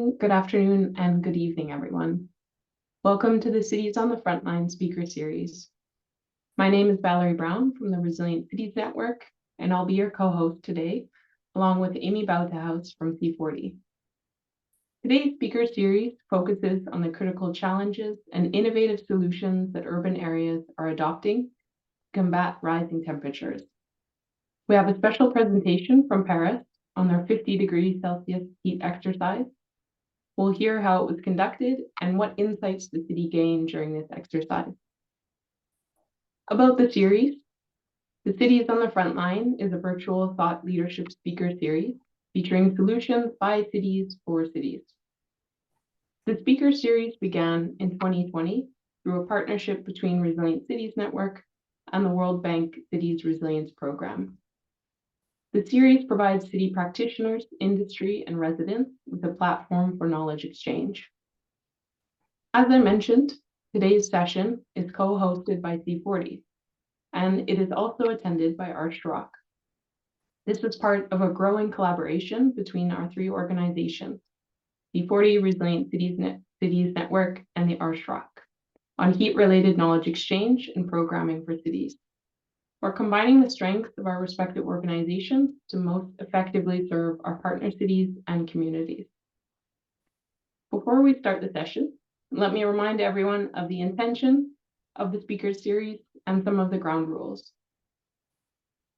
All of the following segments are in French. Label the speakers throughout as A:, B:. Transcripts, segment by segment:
A: morning, good afternoon, and good evening, everyone. Welcome to the Cities on the Frontline speaker series. My name is Valerie Brown from the Resilient Cities Network, and I'll be your co-host today, along with Amy Boutehouse from C40. Today's speaker series focuses on the critical challenges and innovative solutions that urban areas are adopting to combat rising temperatures. We have a special presentation from Paris on their 50 degrees Celsius heat exercise. We'll hear how it was conducted and what insights the city gained during this exercise. About the series, the Cities on the Frontline is a virtual thought leadership speaker series featuring solutions by cities for cities. The speaker series began in 2020 through a partnership between Resilient Cities Network and the World Bank Cities Resilience Program. The series provides city practitioners, industry, and residents with a platform for knowledge exchange. As I mentioned, today's session is co-hosted by C40, and it is also attended by Archrock. This is part of a growing collaboration between our three organizations, C40, Resilient Cities Network, and the Archrock, on heat-related knowledge exchange and programming for cities. We're combining the strengths of our respective organizations to most effectively serve our partner cities and communities. Before we start the session, let me remind everyone of the intention of the speaker series and some of the ground rules.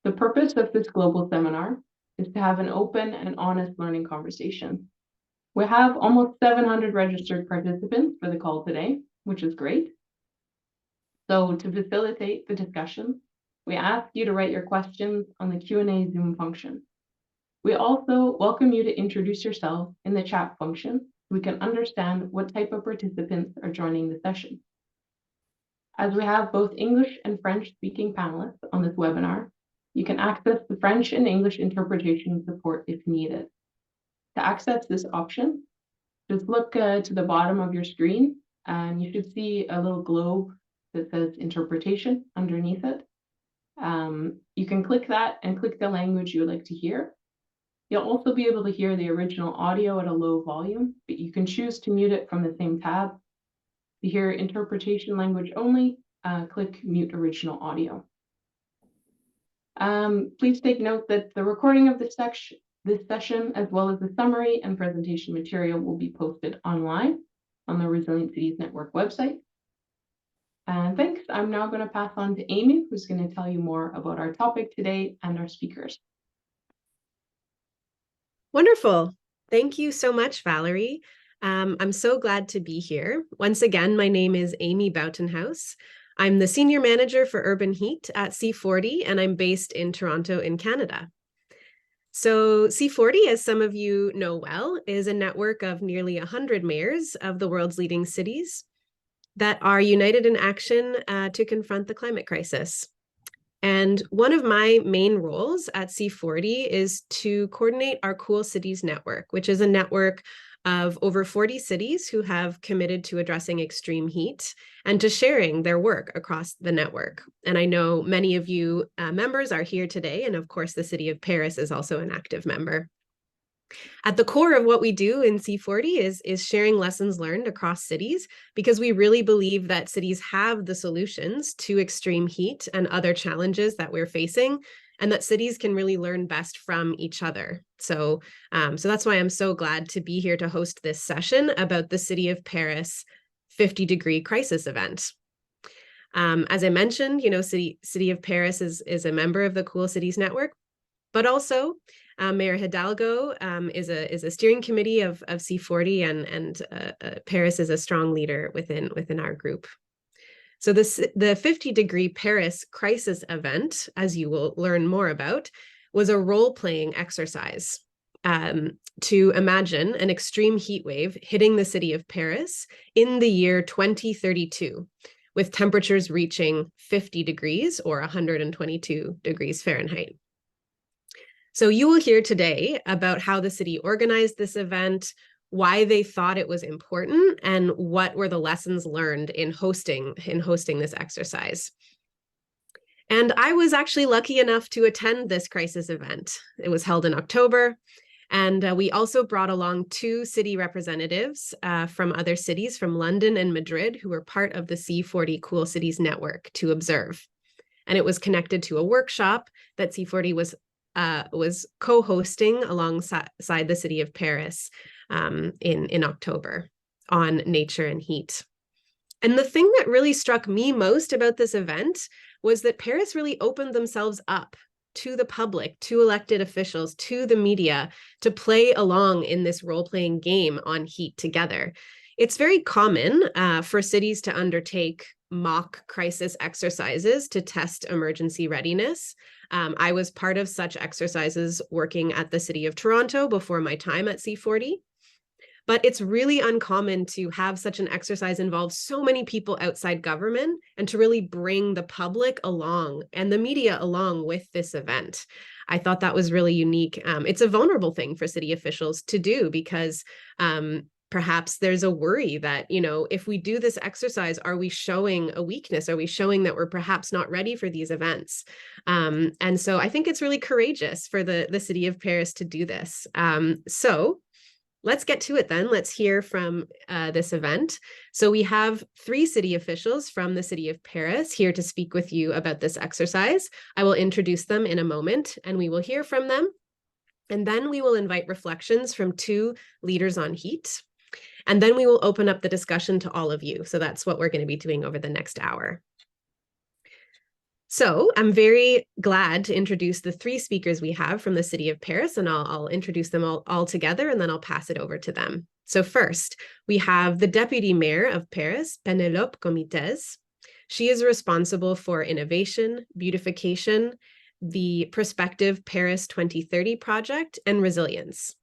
A: The purpose of this global seminar is to have an open and honest learning conversation. We have almost 700 registered participants for the call today, which is great. So to facilitate the discussion, we ask you to write your questions on the Q&A Zoom function. We also welcome you to introduce yourself in the chat function so we can understand what type of participants are joining the session. As we have both English and French speaking panelists on this webinar, you can access the French and English interpretation support if needed. To access this option, just look to the bottom of your screen and you should see a little globe that says interpretation underneath it. You can click that and click the language you would like to hear. You'll also be able to hear the original audio at a low volume, but you can choose to mute it from the same tab. To hear interpretation language only, click mute original audio. Please take note that the recording of this session, as well as the summary and presentation material, will be posted online on the Resilient Cities Network website. And thanks. I'm now going to pass on to Amy, who's going to tell you more about our topic today and our speakers.
B: Wonderful. Thank you so much, Valerie. I'm so glad to be here. Once again, my name is Amy Boutehouse. I'm the Senior Manager for Urban Heat at C40, and I'm based in Toronto in Canada. So C40, as some of you know well, is a network of nearly 100 mayors of the world's leading cities that are united in action to confront the climate crisis. And one of my main roles at C40 is to coordinate our Cool Cities Network, which is a network of over 40 cities who have committed to addressing extreme heat and to sharing their work across the network. And I know many of you members are here today, and of course the city of Paris is also an active member. At the core of what we do in C40 is sharing lessons learned across cities, because we really believe that cities have the solutions to extreme heat and other challenges that we're facing, and that cities can really learn best from each other. So that's why I'm so glad to be here to host this session about the City of Paris 50-degree crisis event. As I mentioned, City of Paris is a member of the Cool Cities Network, but also Mayor Hidalgo is a steering committee of C40, and Paris is a strong leader within our group. So the 50-degree Paris crisis event, as you will learn more about, was a role-playing exercise to imagine an extreme heat wave hitting the city of Paris in the year 2032, with temperatures reaching 50 degrees or 122 degrees Fahrenheit. So you will hear today about how the city organized this event, why they thought it was important, and what were the lessons learned in hosting this exercise. And I was actually lucky enough to attend this crisis event. It was held in October, And we also brought along 2 city representatives from other cities, from London and Madrid, who were part of the C40 Cool Cities Network to observe. And it was connected to a workshop that C40 was co-hosting alongside the city of Paris in October on nature and heat. And the thing that really struck me most about this event was that Paris really opened themselves up to the public, to elected officials, to the media, to play along in this role-playing game on heat together. It's very common for cities to undertake mock crisis exercises to test emergency readiness. I was part of such exercises working at the City of Toronto before my time at C40. But it's really uncommon to have such an exercise involve so many people outside government and to really bring the public along and the media along with this event. I thought that was really unique. It's a vulnerable thing for city officials to do because perhaps there's a worry that, if we do this exercise, are we showing a weakness? Are we showing that we're perhaps not ready for these events? And so I think it's really courageous for the city of Paris to do this. So let's get to it then. Let's hear from this event. So we have 3 city officials from the city of Paris here to speak with you about this exercise. I will introduce them in a moment and we will hear from them. And then we will invite reflections from 2 leaders on heat. And then we will open up the discussion to all of you. So that's what we're going to be doing over the next hour. So I'm very glad to introduce the 3 speakers we have from the city of Paris, and I'll introduce them all together, and then I'll pass it over to them. So first, we have the Deputy Mayor of Paris, Pénélope Comitès. She is responsible for innovation, beautification, the Prospective Paris 2030 project, and resilience.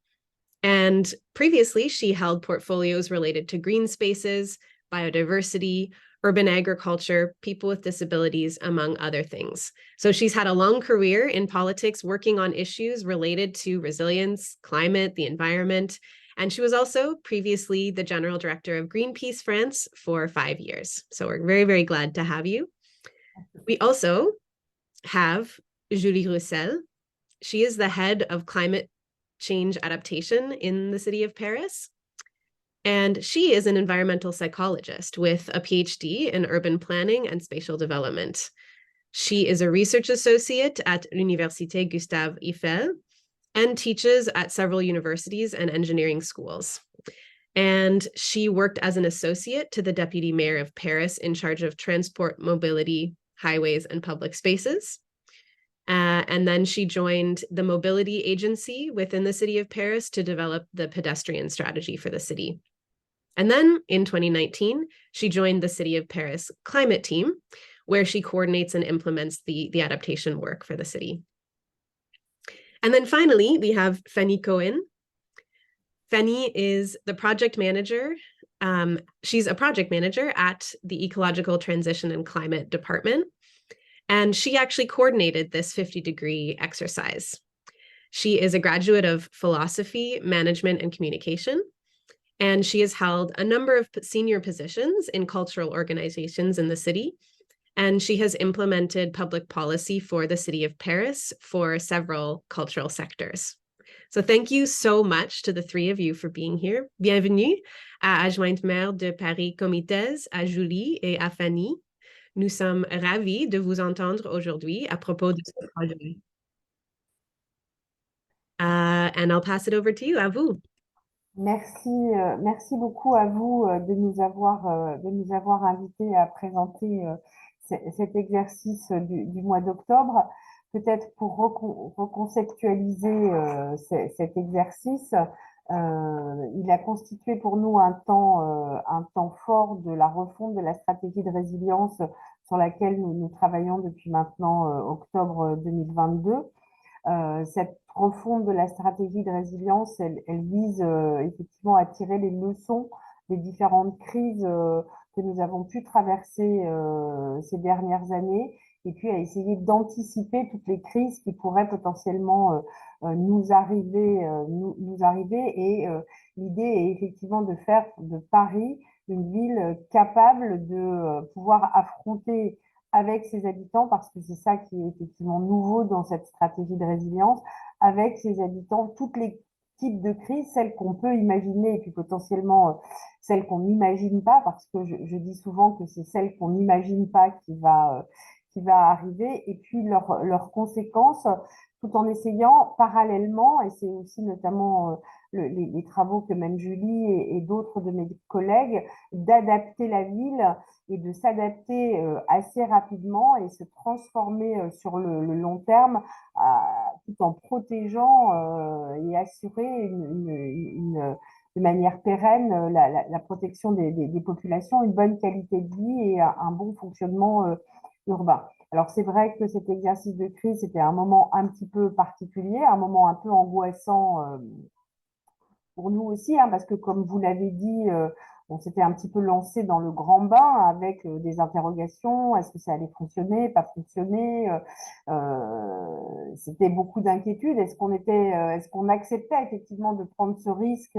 B: And previously, she held portfolios related to green spaces, biodiversity, urban agriculture, people with disabilities, among other things. So she's had a long career in politics working on issues related to resilience, climate, the environment, and she was also previously the General Director of Greenpeace France for 5 years. So we're very, very glad to have you. We also have Julie Roussel. She is the head of climate change adaptation in the city of Paris. And she is an environmental psychologist with a PhD in urban planning and spatial development. She is a research associate at Université Gustave Eiffel and teaches at several universities and engineering schools. And she worked as an associate to the Deputy Mayor of Paris in charge of transport, mobility, highways, and public spaces. And then she joined the mobility agency within the city of Paris to develop the pedestrian strategy for the city. And then in 2019, she joined the City of Paris climate team, where she coordinates and implements the adaptation work for the city. And then finally, we have Fanny Cohen. Fanny is the project manager. She's a project manager at the Ecological Transition and Climate Department. And she actually coordinated this 50-degree exercise. She is a graduate of philosophy, management, and communication. And she has held a number of senior positions in cultural organizations in the city. And she has implemented public policy for the city of Paris for several cultural sectors. So thank you so much to the 3 of you for being here. Bienvenue à Adjointe Maire de Paris Comitès, à Julie et à Fanny. Nous sommes ravis de vous entendre aujourd'hui à propos de ce projet. And I'll pass it over to you, à vous.
C: Merci beaucoup à vous de nous avoir invités à présenter cet exercice du mois d'octobre. Peut-être pour reconceptualiser cet exercice, il a constitué pour nous un temps fort de la refonte de la stratégie de résilience sur laquelle nous travaillons depuis maintenant octobre 2022. Cette refonte de la stratégie de résilience, elle vise effectivement à tirer les leçons des différentes crises que nous avons pu traverser ces dernières années, et puis à essayer d'anticiper toutes les crises qui pourraient potentiellement nous arriver. Et l'idée est effectivement de faire de Paris une ville capable de pouvoir affronter avec ses habitants, parce que c'est ça qui est effectivement nouveau dans cette stratégie de résilience, avec ses habitants, toutes les types de crises, celles qu'on peut imaginer et puis potentiellement celles qu'on n'imagine pas, parce que je dis souvent que c'est celles qu'on n'imagine pas qui va arriver, et puis leurs conséquences, tout en essayant parallèlement, et c'est aussi notamment les travaux que mène Julie et d'autres de mes collègues, d'adapter la ville et de s'adapter assez rapidement et se transformer sur le long terme, tout en protégeant et assurer de manière pérenne la protection des populations, une bonne qualité de vie et un bon fonctionnement urbain. Alors c'est vrai que cet exercice de crise, c'était un moment un petit peu particulier, un moment un peu angoissant pour nous aussi, hein, parce que comme vous l'avez dit, on s'était un petit peu lancé dans le grand bain avec des interrogations. Est-ce que ça allait fonctionner, pas fonctionner? C'était beaucoup d'inquiétudes. Est-ce qu'on acceptait effectivement de prendre ce risque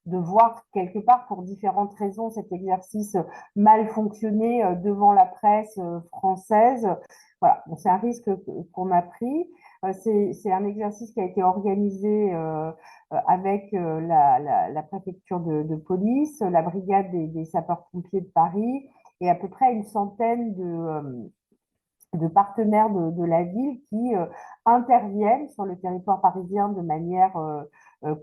C: de voir quelque part, pour différentes raisons, cet exercice mal fonctionner devant la presse française? Voilà, bon, c'est un risque qu'on a pris. C'est un exercice qui a été organisé avec la préfecture de police, la brigade des sapeurs-pompiers de Paris et à peu près une centaine de partenaires de la ville qui interviennent sur le territoire parisien de manière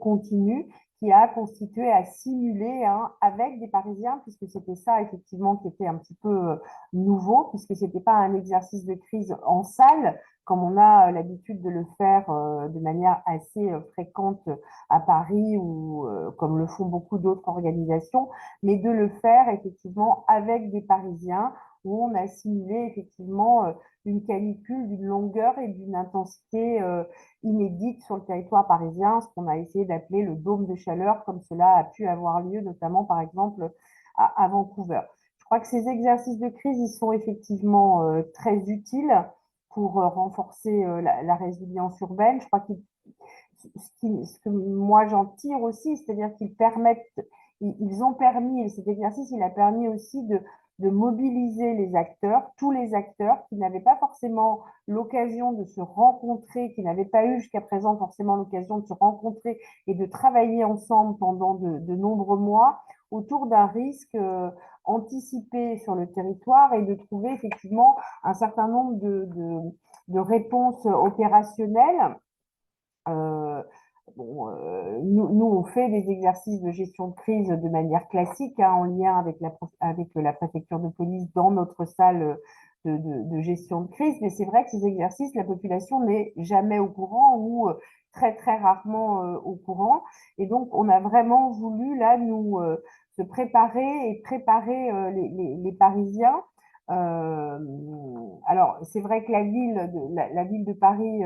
C: continue, qui a constitué à simuler avec des Parisiens, puisque c'était ça effectivement qui était un petit peu nouveau, puisque c'était pas un exercice de crise en salle, comme on a l'habitude de le faire de manière assez fréquente à Paris ou comme le font beaucoup d'autres organisations, mais de le faire effectivement avec des Parisiens où on a simulé effectivement une canicule d'une longueur et d'une intensité inédite sur le territoire parisien, ce qu'on a essayé d'appeler le dôme de chaleur, comme cela a pu avoir lieu notamment par exemple à Vancouver. Je crois que ces exercices de crise, ils sont effectivement très utiles pour renforcer la résilience urbaine. Je crois que ce que moi j'en tire aussi, c'est-à-dire qu'ils permettent, ils ont permis, cet exercice, il a permis aussi de mobiliser les acteurs, tous les acteurs qui n'avaient pas forcément l'occasion de se rencontrer, qui n'avaient pas eu jusqu'à présent forcément l'occasion de se rencontrer et de travailler ensemble pendant de nombreux mois autour d'un risque anticipé sur le territoire et de trouver effectivement un certain nombre de réponses opérationnelles. Nous, on fait des exercices de gestion de crise de manière classique, en lien avec la préfecture de police dans notre salle de gestion de crise. Mais c'est vrai que ces exercices, la population n'est jamais au courant ou très, très rarement au courant. Et donc, on a vraiment voulu, là, nous, se préparer et préparer les Parisiens. Alors, c'est vrai que la ville de Paris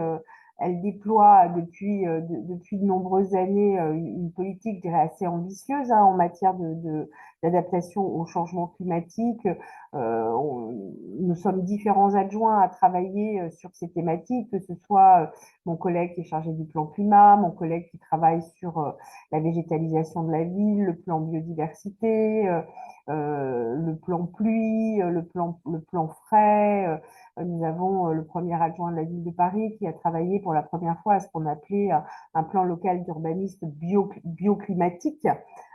C: elle déploie depuis de nombreuses années une politique, je dirais, assez ambitieuse en matière d'adaptation au changement climatique. Nous sommes différents adjoints à travailler sur ces thématiques, que ce soit mon collègue qui est chargé du plan climat, mon collègue qui travaille sur la végétalisation de la ville, le plan biodiversité, le plan pluie, le plan frais. Nous avons le premier adjoint de la ville de Paris qui a travaillé pour la première fois à ce qu'on appelait un plan local d'urbanisme bioclimatique.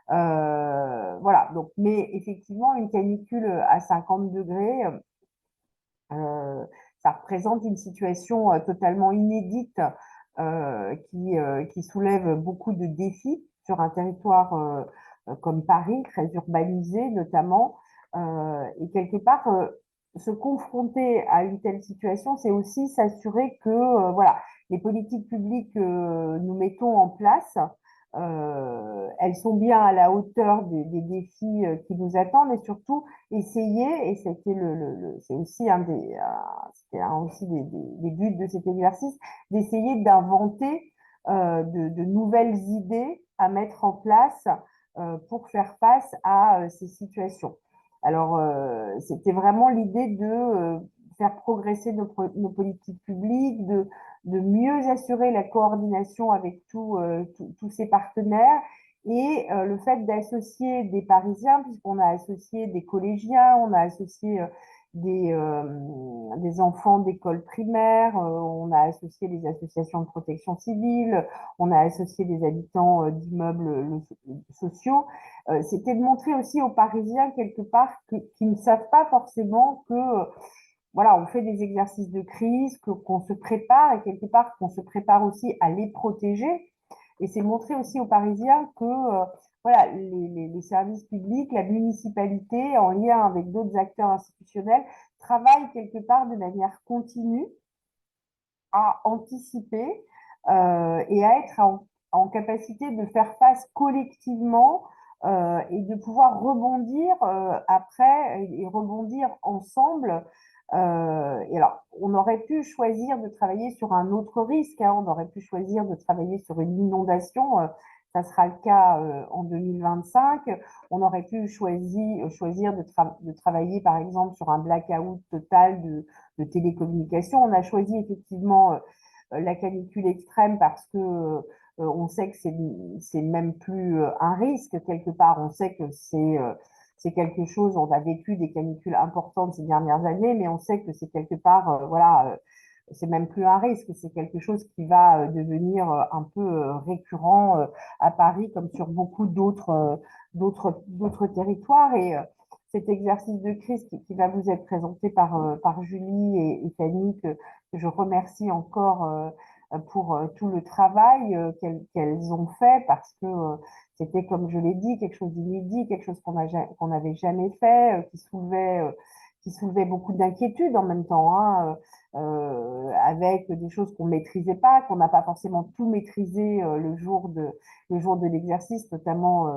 C: Voilà, donc, mais effectivement, une canicule à 50 degrés, ça représente une situation totalement inédite qui soulève beaucoup de défis sur un territoire comme Paris, très urbanisé notamment. Et quelque part, se confronter à une telle situation, c'est aussi s'assurer que voilà, les politiques publiques que nous mettons en place, elles sont bien à la hauteur des défis qui nous attendent, et surtout essayer, et c'est aussi aussi des buts de cet exercice, d'essayer d'inventer de nouvelles idées à mettre en place pour faire face à ces situations. Alors, c'était vraiment l'idée de faire progresser nos politiques publiques, de mieux assurer la coordination avec tous ces partenaires et le fait d'associer des Parisiens, puisqu'on a associé des collégiens, on a associé des enfants d'école primaire, on a associé les associations de protection civile, on a associé des habitants d'immeubles sociaux. C'était de montrer aussi aux Parisiens quelque part qui ne savent pas forcément que voilà, on fait des exercices de crise, qu'on se prépare et quelque part qu'on se prépare aussi à les protéger. Et c'est montrer aussi aux Parisiens que voilà, les services publics, la municipalité, en lien avec d'autres acteurs institutionnels, travaillent quelque part de manière continue à anticiper et à être en capacité de faire face collectivement et de pouvoir rebondir après et rebondir ensemble. Et alors, on aurait pu choisir de travailler sur un autre risque, hein, on aurait pu choisir de travailler sur une inondation, ça sera le cas en 2025. On aurait pu choisir de travailler par exemple sur un blackout total de télécommunications. On a choisi effectivement la canicule extrême parce que on sait que c'est même plus un risque quelque part. On sait que c'est quelque chose. On a vécu des canicules importantes ces dernières années, mais on sait que c'est quelque part voilà. C'est même plus un risque, c'est quelque chose qui va devenir un peu récurrent à Paris comme sur beaucoup d'autres territoires. Et cet exercice de crise qui va vous être présenté par Julie et Fanny, que je remercie encore pour tout le travail qu'elles ont fait, parce que c'était, comme je l'ai dit, quelque chose d'inédit, quelque chose qu'on n'avait jamais fait, qui soulevait beaucoup d'inquiétudes en même temps, hein, avec des choses qu'on maîtrisait pas, qu'on n'a pas forcément tout maîtrisé le jour de l'exercice, notamment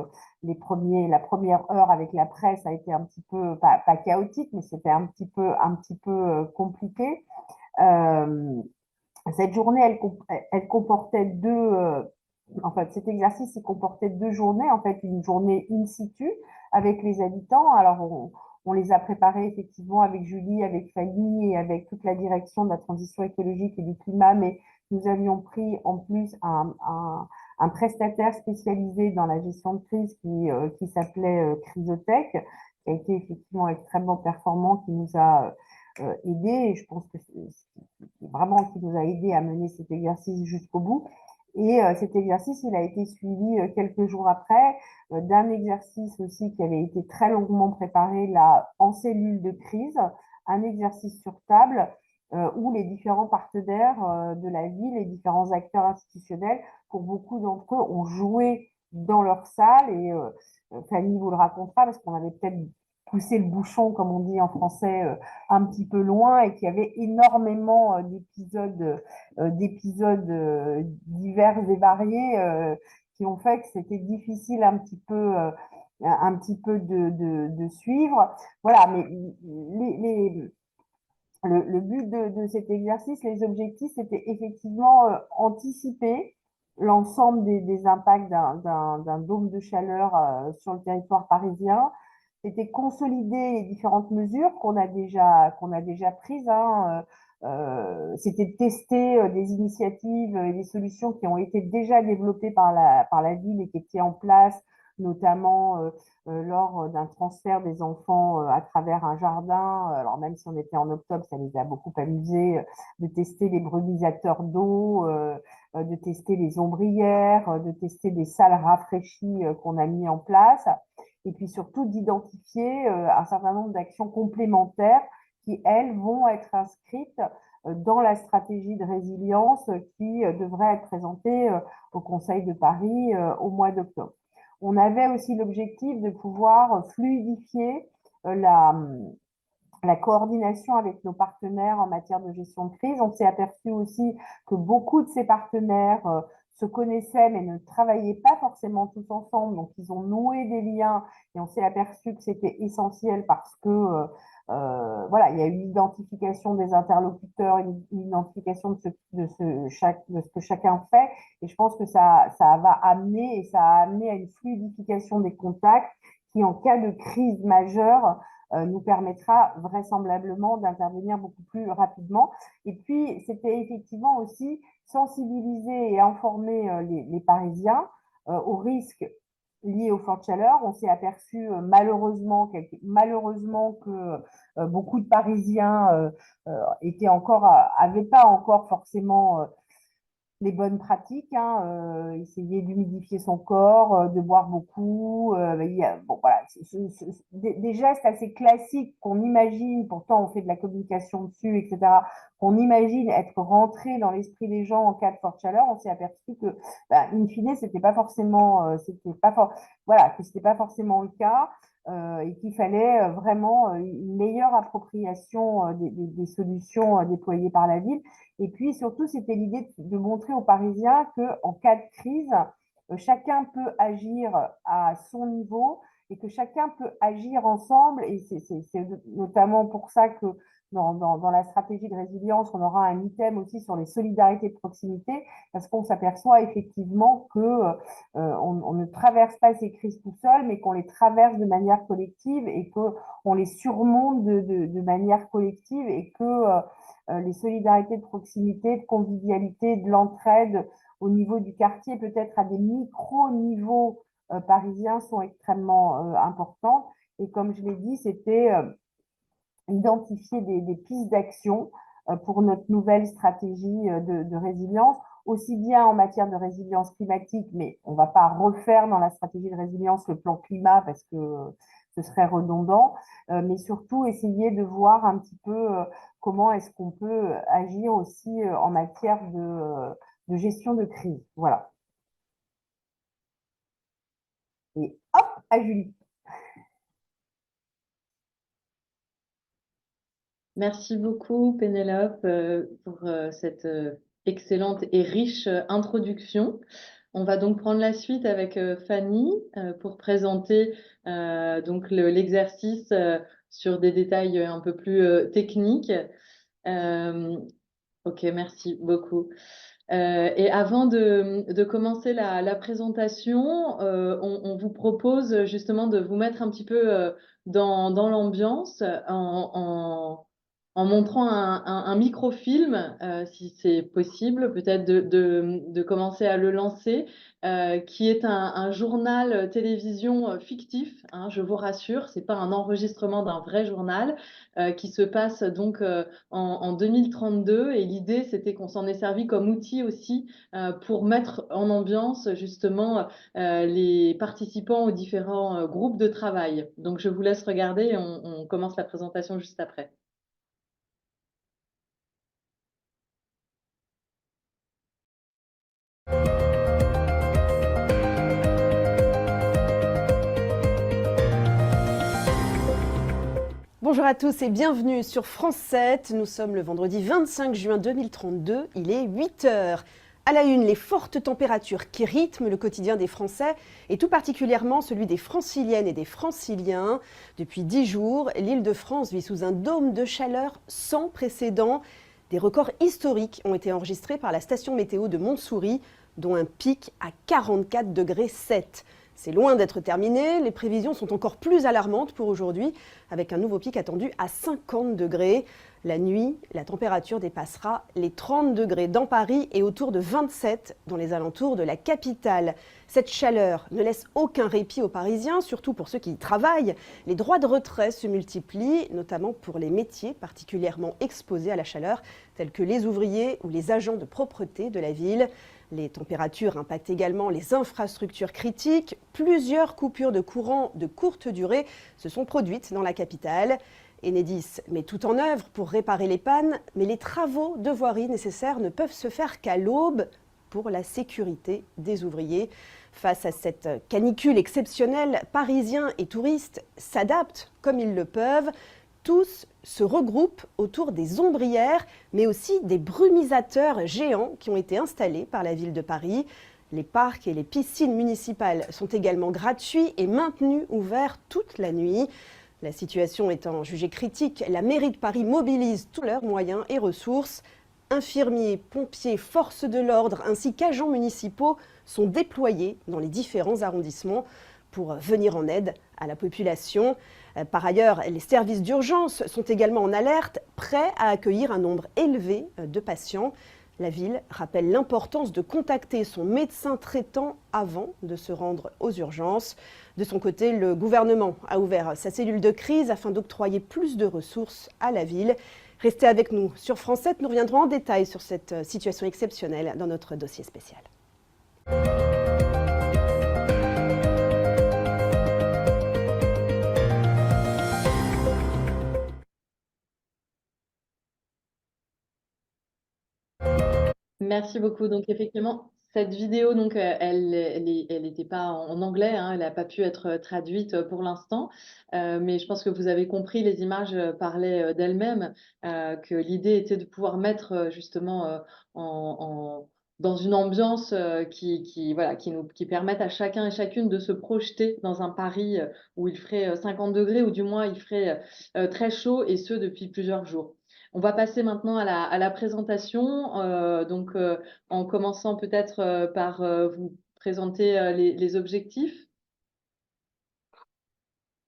C: la première heure avec la presse a été un petit peu, pas chaotique, mais c'était un petit peu compliqué. Euh, Cette journée, elle comportait en fait, cet exercice, il comportait deux journées, en fait, une journée in situ avec les habitants. Alors, on les a préparés effectivement avec Julie, avec Fanny et avec toute la direction de la transition écologique et du climat, mais nous avions pris en plus un prestataire spécialisé dans la gestion de crise qui s'appelait Crisotech, qui a été effectivement extrêmement performant, qui nous a aidé, et je pense que vraiment qui nous a aidé à mener cet exercice jusqu'au bout. Et cet exercice, il a été suivi quelques jours après d'un exercice aussi qui avait été très longuement préparé là en cellule de crise, un exercice sur table où les différents partenaires de la ville, les différents acteurs institutionnels, pour beaucoup d'entre eux, ont joué dans leur salle. Et Fanny vous le racontera parce qu'on avait peut-être poussé le bouchon, comme on dit en français, un petit peu loin, et qu'il y avait énormément d'épisodes divers et variés qui ont fait que c'était difficile un petit peu de suivre. Voilà, mais le but de cet exercice, les objectifs, c'était effectivement anticiper l'ensemble des impacts d'un dôme de chaleur sur le territoire parisien. C'était consolider les différentes mesures qu'on a déjà prises, hein. C'était tester des initiatives et des solutions qui ont été déjà développées par la ville et qui étaient en place, notamment lors d'un transfert des enfants à travers un jardin. Alors même si on était en octobre, ça les a beaucoup amusés de tester les brumisateurs d'eau, de tester les ombrières, de tester des salles rafraîchies qu'on a mis en place, et puis surtout d'identifier un certain nombre d'actions complémentaires qui, elles, vont être inscrites dans la stratégie de résilience qui devrait être présentée au Conseil de Paris au mois d'octobre. On avait aussi l'objectif de pouvoir fluidifier la coordination avec nos partenaires en matière de gestion de crise. On s'est aperçu aussi que beaucoup de ces partenaires se connaissaient mais ne travaillaient pas forcément tous ensemble. Donc, ils ont noué des liens et on s'est aperçu que c'était essentiel parce que voilà, il y a une identification des interlocuteurs, une identification de ce que chacun fait. Et je pense que ça va amener et ça a amené à une fluidification des contacts qui, en cas de crise majeure, nous permettra vraisemblablement d'intervenir beaucoup plus rapidement. Et puis, c'était effectivement aussi sensibiliser et informer les Parisiens aux risques liées au fort de chaleur. On s'est aperçu malheureusement que beaucoup de Parisiens avaient pas encore forcément les bonnes pratiques, hein, essayer d'humidifier son corps, de boire beaucoup. Bon, voilà, des gestes assez classiques qu'on imagine, pourtant on fait de la communication dessus, etc., qu'on imagine être rentrés dans l'esprit des gens en cas de forte chaleur. On s'est aperçu que, in fine, voilà, que c'était pas forcément le cas. Et qu'il fallait vraiment une meilleure appropriation des solutions déployées par la ville. Et puis surtout, c'était l'idée de montrer aux Parisiens qu'en cas de crise, chacun peut agir à son niveau et que chacun peut agir ensemble. Et c'est notamment pour ça que dans la stratégie de résilience, on aura un item aussi sur les solidarités de proximité, parce qu'on s'aperçoit effectivement que on ne traverse pas ces crises tout seul, mais qu'on les traverse de manière collective et qu'on les surmonte de manière collective et que les solidarités de proximité, de convivialité, de l'entraide au niveau du quartier, peut-être à des micro-niveaux parisiens, sont extrêmement importantes. Et comme je l'ai dit, c'était identifier des pistes d'action pour notre nouvelle stratégie de résilience, aussi bien en matière de résilience climatique, mais on ne va pas refaire dans la stratégie de résilience le plan climat parce que ce serait redondant, mais surtout essayer de voir un petit peu comment est-ce qu'on peut agir aussi en matière de gestion de crise. Voilà. Et hop, à Julie.
D: Merci beaucoup, Pénélope, pour cette excellente et riche introduction. On va donc prendre la suite avec Fanny pour présenter donc l'exercice sur des détails un peu plus techniques. Ok, merci beaucoup. Et avant de commencer la présentation, on vous propose justement de vous mettre un petit peu dans l'ambiance en montrant un microfilm, si c'est possible, peut-être de commencer à le lancer, qui est un journal télévision fictif, hein, je vous rassure, c'est pas un enregistrement d'un vrai journal, qui se passe donc en 2032, et l'idée c'était qu'on s'en est servi comme outil aussi pour mettre en ambiance justement les participants aux différents groupes de travail. Donc je vous laisse regarder et on commence la présentation juste après.
E: Bonjour à tous et bienvenue sur France 7. Nous sommes le vendredi 25 juin 2032, il est 8h. À la une, les fortes températures qui rythment le quotidien des Français et tout particulièrement celui des Franciliennes et des Franciliens. Depuis 10 jours, l'Île-de-France vit sous un dôme de chaleur sans précédent. Des records historiques ont été enregistrés par la station météo de Montsouris, dont un pic à 44,7 degrés. C'est loin d'être terminé, les prévisions sont encore plus alarmantes pour aujourd'hui, avec un nouveau pic attendu à 50 degrés. La nuit, la température dépassera les 30 degrés dans Paris et autour de 27 dans les alentours de la capitale. Cette chaleur ne laisse aucun répit aux Parisiens, surtout pour ceux qui y travaillent. Les droits de retrait se multiplient, notamment pour les métiers particulièrement exposés à la chaleur, tels que les ouvriers ou les agents de propreté de la ville. Les températures impactent également les infrastructures critiques. Plusieurs coupures de courant de courte durée se sont produites dans la capitale. Enedis met tout en œuvre pour réparer les pannes, mais les travaux de voirie nécessaires ne peuvent se faire qu'à l'aube pour la sécurité des ouvriers. Face à cette canicule exceptionnelle, Parisiens et touristes s'adaptent comme ils le peuvent. Tous se regroupent autour des ombrières, mais aussi des brumisateurs géants qui ont été installés par la ville de Paris. Les parcs et les piscines municipales sont également gratuits et maintenus ouverts toute la nuit. La situation étant jugée critique, la mairie de Paris mobilise tous leurs moyens et ressources. Infirmiers, pompiers, forces de l'ordre ainsi qu'agents municipaux sont déployés dans les différents arrondissements pour venir en aide à la population. Par ailleurs, les services d'urgence sont également en alerte, prêts à accueillir un nombre élevé de patients. La ville rappelle l'importance de contacter son médecin traitant avant de se rendre aux urgences. De son côté, le gouvernement a ouvert sa cellule de crise afin d'octroyer plus de ressources à la ville. Restez avec nous sur France 7, nous reviendrons en détail sur cette situation exceptionnelle dans notre dossier spécial.
D: Merci beaucoup. Donc effectivement, cette vidéo, donc, elle n'était pas en anglais, hein, elle n'a pas pu être traduite pour l'instant, mais je pense que vous avez compris, les images parlaient d'elles-mêmes, que l'idée était de pouvoir mettre justement dans une ambiance voilà, qui permette à chacun et chacune de se projeter dans un Paris où il ferait 50 degrés, ou du moins il ferait très chaud, et ce depuis plusieurs jours. On va passer maintenant à la présentation, en commençant peut-être par vous présenter les objectifs.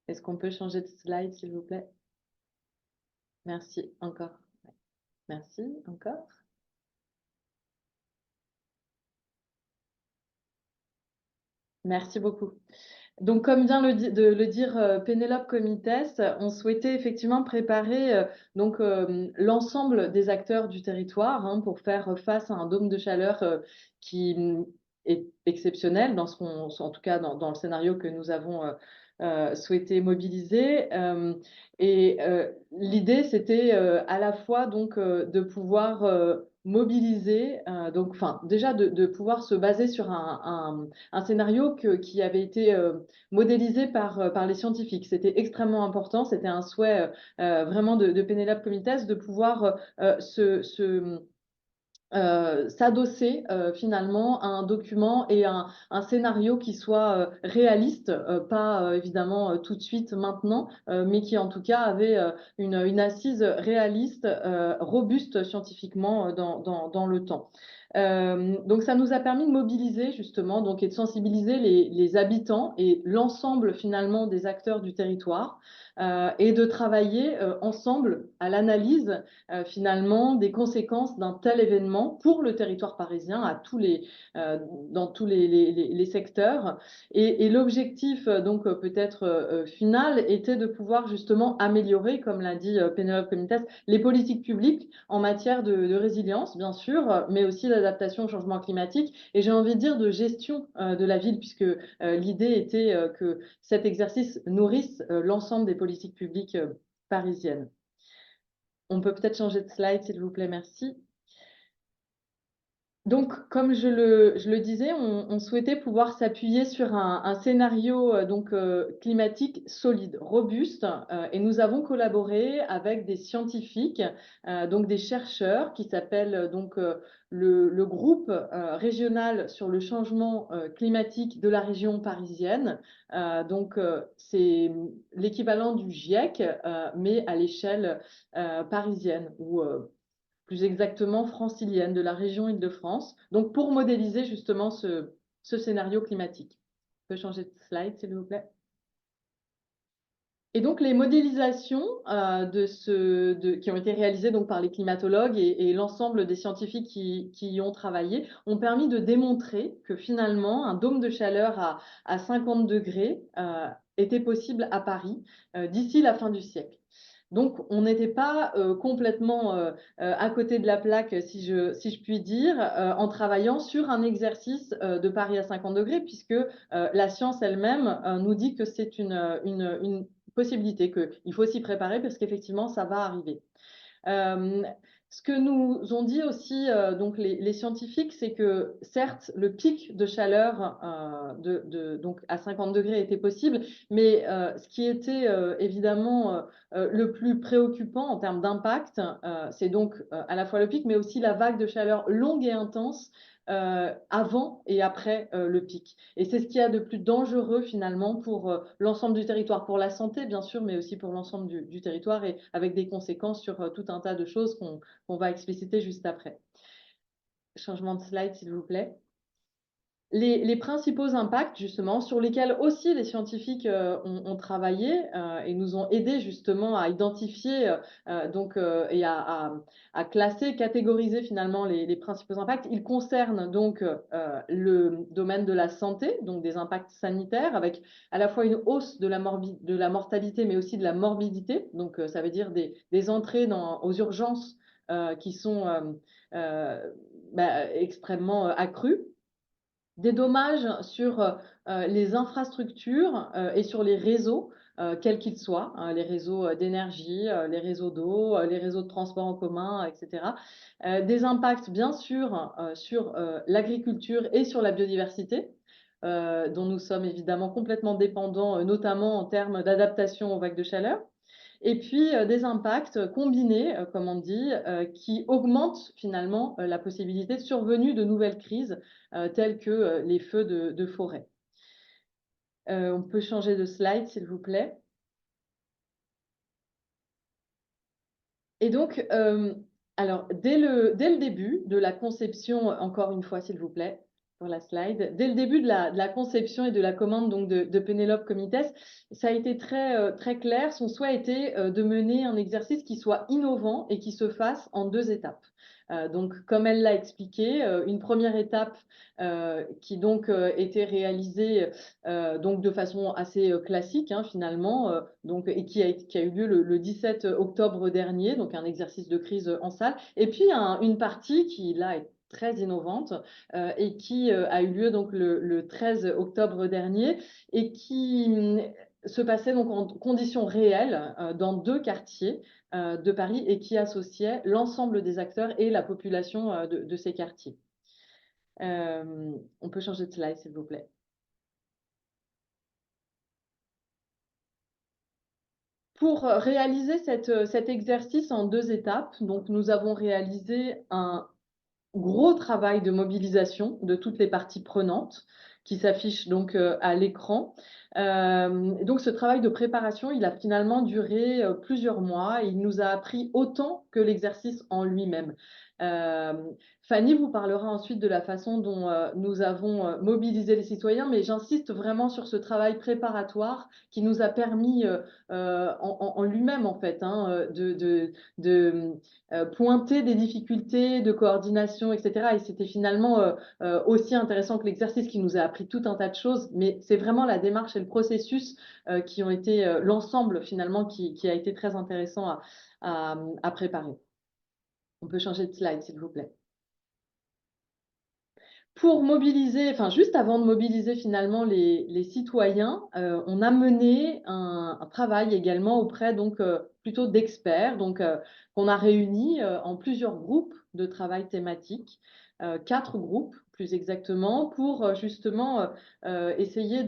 D: Est-ce qu'on peut changer de slide, s'il vous plaît? Merci, encore. Merci, encore. Merci beaucoup. Donc, comme vient de le dire Pénélope Comitès, on souhaitait effectivement préparer l'ensemble des acteurs du territoire, hein, pour faire face à un dôme de chaleur qui est exceptionnel, en tout cas dans le scénario que nous avons souhaité mobiliser. L'idée, c'était à la fois de pouvoir mobiliser, déjà de pouvoir se baser sur un scénario qui avait été modélisé par les scientifiques. C'était extrêmement important, c'était un souhait vraiment de Pénélope Comitès de pouvoir s'adosser finalement à un document et un scénario qui soit réaliste, pas évidemment tout de suite maintenant, mais qui en tout cas avait une assise réaliste, robuste scientifiquement dans le temps. Donc ça nous a permis de mobiliser justement et de sensibiliser les habitants et l'ensemble finalement des acteurs du territoire, et de travailler ensemble à l'analyse finalement des conséquences d'un tel événement pour le territoire parisien dans tous les secteurs. Et l'objectif peut-être final était de pouvoir justement améliorer, comme l'a dit Pénélope Comitès, les politiques publiques en matière de résilience, bien sûr, mais aussi d'adaptation au changement climatique, et j'ai envie de dire de gestion de la ville, puisque l'idée était que cet exercice nourrisse l'ensemble des politiques publiques parisiennes. On peut peut-être changer de slide, s'il vous plaît, merci. Donc, comme je le disais, on souhaitait pouvoir s'appuyer sur un scénario climatique solide, robuste, et nous avons collaboré avec des scientifiques, des chercheurs qui s'appellent le groupe régional sur le changement climatique de la région parisienne. C'est l'équivalent du GIEC, mais à l'échelle parisienne, ou plus exactement francilienne, de la région Île-de-France, donc pour modéliser justement ce scénario climatique. On peut changer de slide, s'il vous plaît. Et donc les modélisations qui ont été réalisées par les climatologues et l'ensemble des scientifiques qui y ont travaillé ont permis de démontrer que finalement un dôme de chaleur à 50 degrés était possible à Paris d'ici la fin du siècle. Donc, on n'était pas complètement à côté de la plaque, si je puis dire, en travaillant sur un exercice de Paris à 50 degrés, puisque la science elle-même nous dit que c'est une possibilité, qu'il faut s'y préparer, parce qu'effectivement, ça va arriver. Ce que nous ont dit aussi les scientifiques, c'est que certes, le pic de chaleur à 50 degrés était possible, mais ce qui était évidemment le plus préoccupant en termes d'impact, c'est à la fois le pic, mais aussi la vague de chaleur longue et intense avant et après le pic. Et c'est ce qu'il y a de plus dangereux finalement pour l'ensemble du territoire, pour la santé bien sûr, mais aussi pour l'ensemble du territoire, et avec des conséquences sur tout un tas de choses qu'on va expliciter juste après. Changement de slide, s'il vous plaît. les principaux impacts, justement, sur lesquels aussi les scientifiques ont travaillé et nous ont aidés justement à identifier et à classer, catégoriser finalement les principaux impacts. Ils concernent donc le domaine de la santé, donc des impacts sanitaires, avec à la fois une hausse de la mortalité, mais aussi de la morbidité. Donc ça veut dire des entrées aux urgences qui sont extrêmement accrues. Des dommages sur les infrastructures et sur les réseaux, quels qu'ils soient, hein, les réseaux d'énergie, les réseaux d'eau, les réseaux de transport en commun, etc. Des impacts, bien sûr, sur l'agriculture et sur la biodiversité, dont nous sommes évidemment complètement dépendants, notamment en termes d'adaptation aux vagues de chaleur. Et puis des impacts combinés, comme on dit, qui augmentent finalement la possibilité de survenue de nouvelles crises telles que les feux de forêt. On peut changer de slide, s'il vous plaît. Et donc, alors, dès le début de la conception, encore une fois, s'il vous plaît, sur la slide, dès le début de la conception et de la commande donc, de Pénélope Comites, ça a été très clair. Son souhait était de mener un exercice qui soit innovant et qui se fasse en 2 étapes. Donc, comme elle l'a expliqué, une première étape qui donc était réalisée donc de façon assez classique hein, finalement, et qui a eu lieu le 17 octobre dernier, donc un exercice de crise en salle. Et puis une partie qui là est très innovante et qui a eu lieu donc le 13 octobre dernier et qui se passait donc en conditions réelles dans 2 quartiers de Paris et qui associait l'ensemble des acteurs et la population de ces quartiers. On peut changer de slide, s'il vous plaît. Pour réaliser cet exercice en 2 étapes, donc nous avons réalisé un gros travail de mobilisation de toutes les parties prenantes qui s'affiche donc à l'écran. Donc ce travail de préparation, il a finalement duré plusieurs mois. Il nous a appris autant que l'exercice en lui-même. Fanny vous parlera ensuite de la façon dont nous avons mobilisé les citoyens, mais j'insiste vraiment sur ce travail préparatoire qui nous a permis en lui-même en fait hein, de pointer des difficultés de coordination, etc. Et c'était finalement aussi intéressant que l'exercice qui nous a appris tout un tas de choses, mais c'est vraiment la démarche et le processus qui ont été l'ensemble finalement qui a été très intéressant à préparer. On peut changer de slide, s'il vous plaît. Pour mobiliser, enfin juste avant de mobiliser finalement les citoyens, on a mené un travail également auprès donc plutôt d'experts, donc qu'on a réunis en plusieurs groupes de travail thématiques, 4 groupes plus exactement, pour justement essayer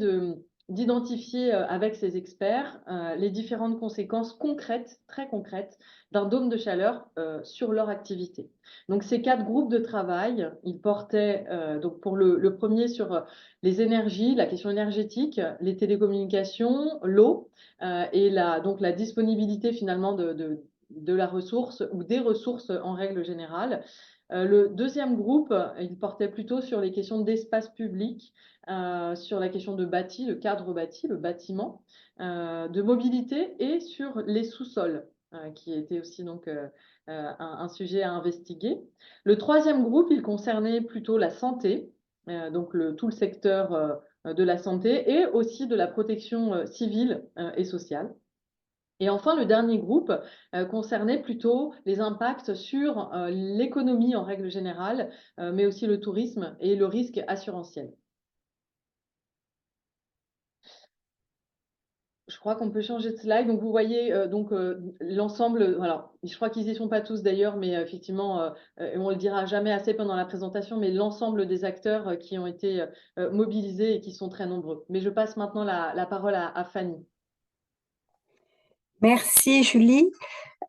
D: d'identifier avec ces experts les différentes conséquences concrètes, très concrètes, d'un dôme de chaleur sur leur activité. Donc ces 4 groupes de travail, ils portaient donc pour le premier sur les énergies, la question énergétique, les télécommunications, l'eau et donc la disponibilité finalement de la ressource ou des ressources en règle générale. Le deuxième groupe, il portait plutôt sur les questions d'espace public, sur la question de bâti, le cadre bâti, le bâtiment, de mobilité et sur les sous-sols, qui était aussi donc un sujet à investiguer. Le troisième groupe, il concernait plutôt la santé, donc tout le secteur de la santé et aussi de la protection civile et sociale. Et enfin, le dernier groupe concernait plutôt les impacts sur l'économie en règle générale, mais aussi le tourisme et le risque assurantiel. Je crois qu'on peut changer de slide. Donc, vous voyez l'ensemble. Alors, je crois qu'ils n'y sont pas tous d'ailleurs, mais effectivement, on le dira jamais assez pendant la présentation, mais l'ensemble des acteurs qui ont été mobilisés et qui sont très nombreux. Mais je passe maintenant la parole à Fanny.
F: Merci Julie.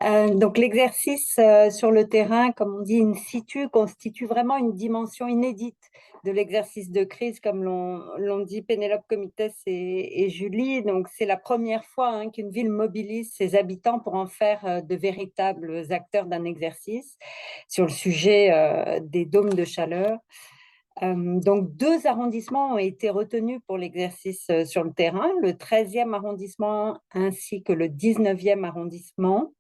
F: Donc l'exercice sur le terrain, comme on dit in situ, constitue vraiment une dimension inédite de l'exercice de crise, comme l'ont dit Pénélope Comites et Julie. Donc c'est la première fois hein, qu'une ville mobilise ses habitants pour en faire de véritables acteurs d'un exercice sur le sujet des dômes de chaleur. Donc, 2 arrondissements ont été retenus pour l'exercice sur le terrain, le 13e arrondissement ainsi que le 19e arrondissement.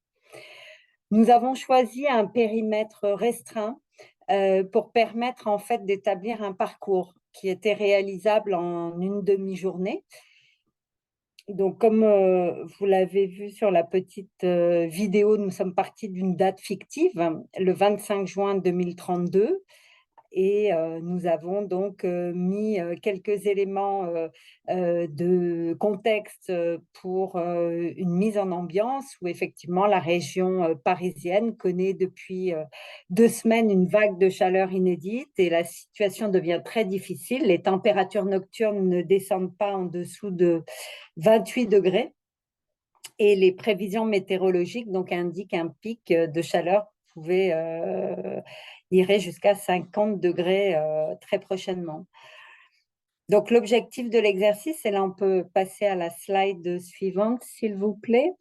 F: Nous avons choisi un périmètre restreint pour permettre en fait d'établir un parcours qui était réalisable en une demi-journée. Donc, comme vous l'avez vu sur la petite vidéo, nous sommes partis d'une date fictive, le 25 juin 2032. Et nous avons donc mis quelques éléments de contexte pour une mise en ambiance où effectivement la région parisienne connaît depuis 2 semaines une vague de chaleur inédite et la situation devient très difficile. Les températures nocturnes ne descendent pas en dessous de 28 degrés et les prévisions météorologiques donc indiquent un pic de chaleur pouvait irait jusqu'à 50 degrés très prochainement. Donc, l'objectif de l'exercice, et là, on peut passer à la slide suivante, s'il vous plaît.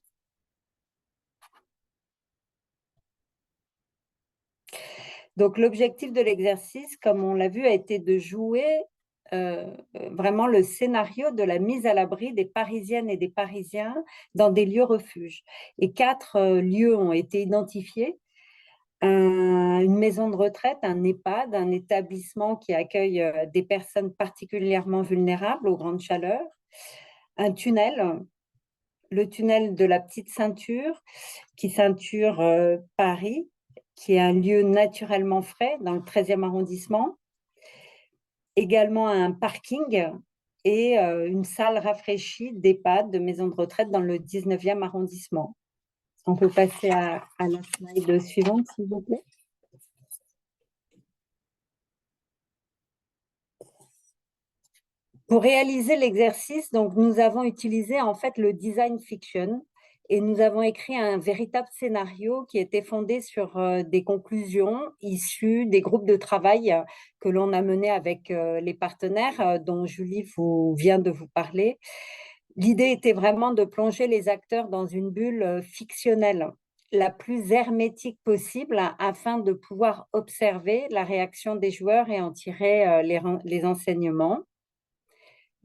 F: Donc, l'objectif de l'exercice, comme on l'a vu, a été de jouer vraiment le scénario de la mise à l'abri des Parisiennes et des Parisiens dans des lieux refuges. Et 4 lieux ont été identifiés. Une maison de retraite, un EHPAD, un établissement qui accueille des personnes particulièrement vulnérables aux grandes chaleurs, un tunnel, le tunnel de la Petite Ceinture, qui ceinture Paris, qui est un lieu naturellement frais dans le 13e arrondissement, également un parking et une salle rafraîchie d'EHPAD, de maison de retraite dans le 19e arrondissement. On peut passer à la slide suivante, s'il vous plaît. Pour réaliser l'exercice, donc, nous avons utilisé en fait le design fiction et nous avons écrit un véritable scénario qui était fondé sur des conclusions issues des groupes de travail que l'on a menés avec les partenaires dont Julie vient de vous parler. L'idée était vraiment de plonger les acteurs dans une bulle fictionnelle la plus hermétique possible afin de pouvoir observer la réaction des joueurs et en tirer les enseignements.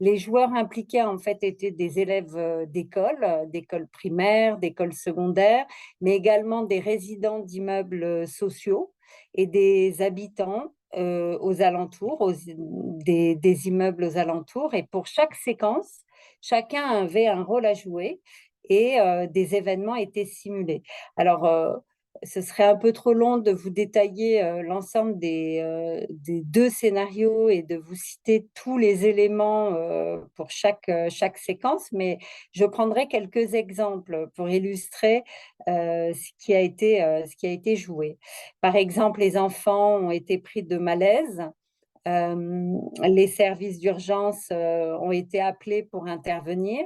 F: Les joueurs impliqués, en fait, étaient des élèves d'écoles primaires, d'écoles secondaires, mais également des résidents d'immeubles sociaux et des habitants aux alentours, des immeubles aux alentours. Et pour chaque séquence, chacun avait un rôle à jouer et des événements étaient simulés. Alors, ce serait un peu trop long de vous détailler l'ensemble des 2 scénarios et de vous citer tous les éléments pour chaque séquence, mais je prendrai quelques exemples pour illustrer ce qui a été joué. Par exemple, les enfants ont été pris de malaise. Les services d'urgence ont été appelés pour intervenir.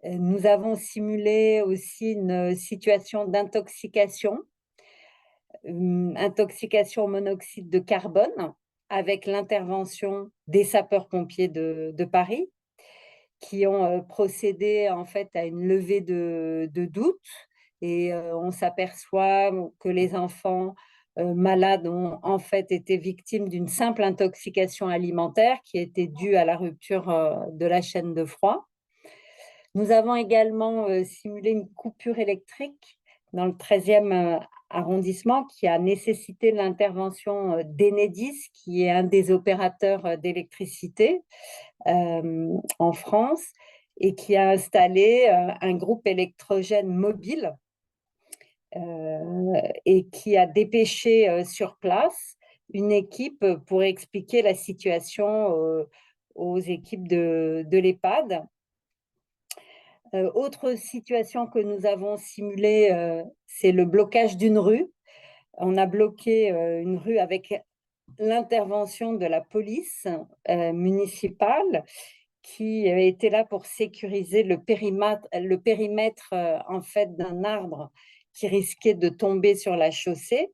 F: Nous avons simulé aussi une situation d'intoxication, intoxication au monoxyde de carbone, avec l'intervention des sapeurs-pompiers de Paris, qui ont procédé en fait à une levée de doute. Et on s'aperçoit que les enfants malades ont en fait été victimes d'une simple intoxication alimentaire qui était due à la rupture de la chaîne de froid. Nous avons également simulé une coupure électrique dans le 13e arrondissement qui a nécessité l'intervention d'Enedis, qui est un des opérateurs d'électricité en France et qui a installé un groupe électrogène mobile et qui a dépêché sur place une équipe pour expliquer la situation aux équipes de l'EHPAD. Autre situation que nous avons simulée, c'est le blocage d'une rue. On a bloqué une rue avec l'intervention de la police municipale qui était là pour sécuriser le périmètre en fait d'un arbre qui risquait de tomber sur la chaussée,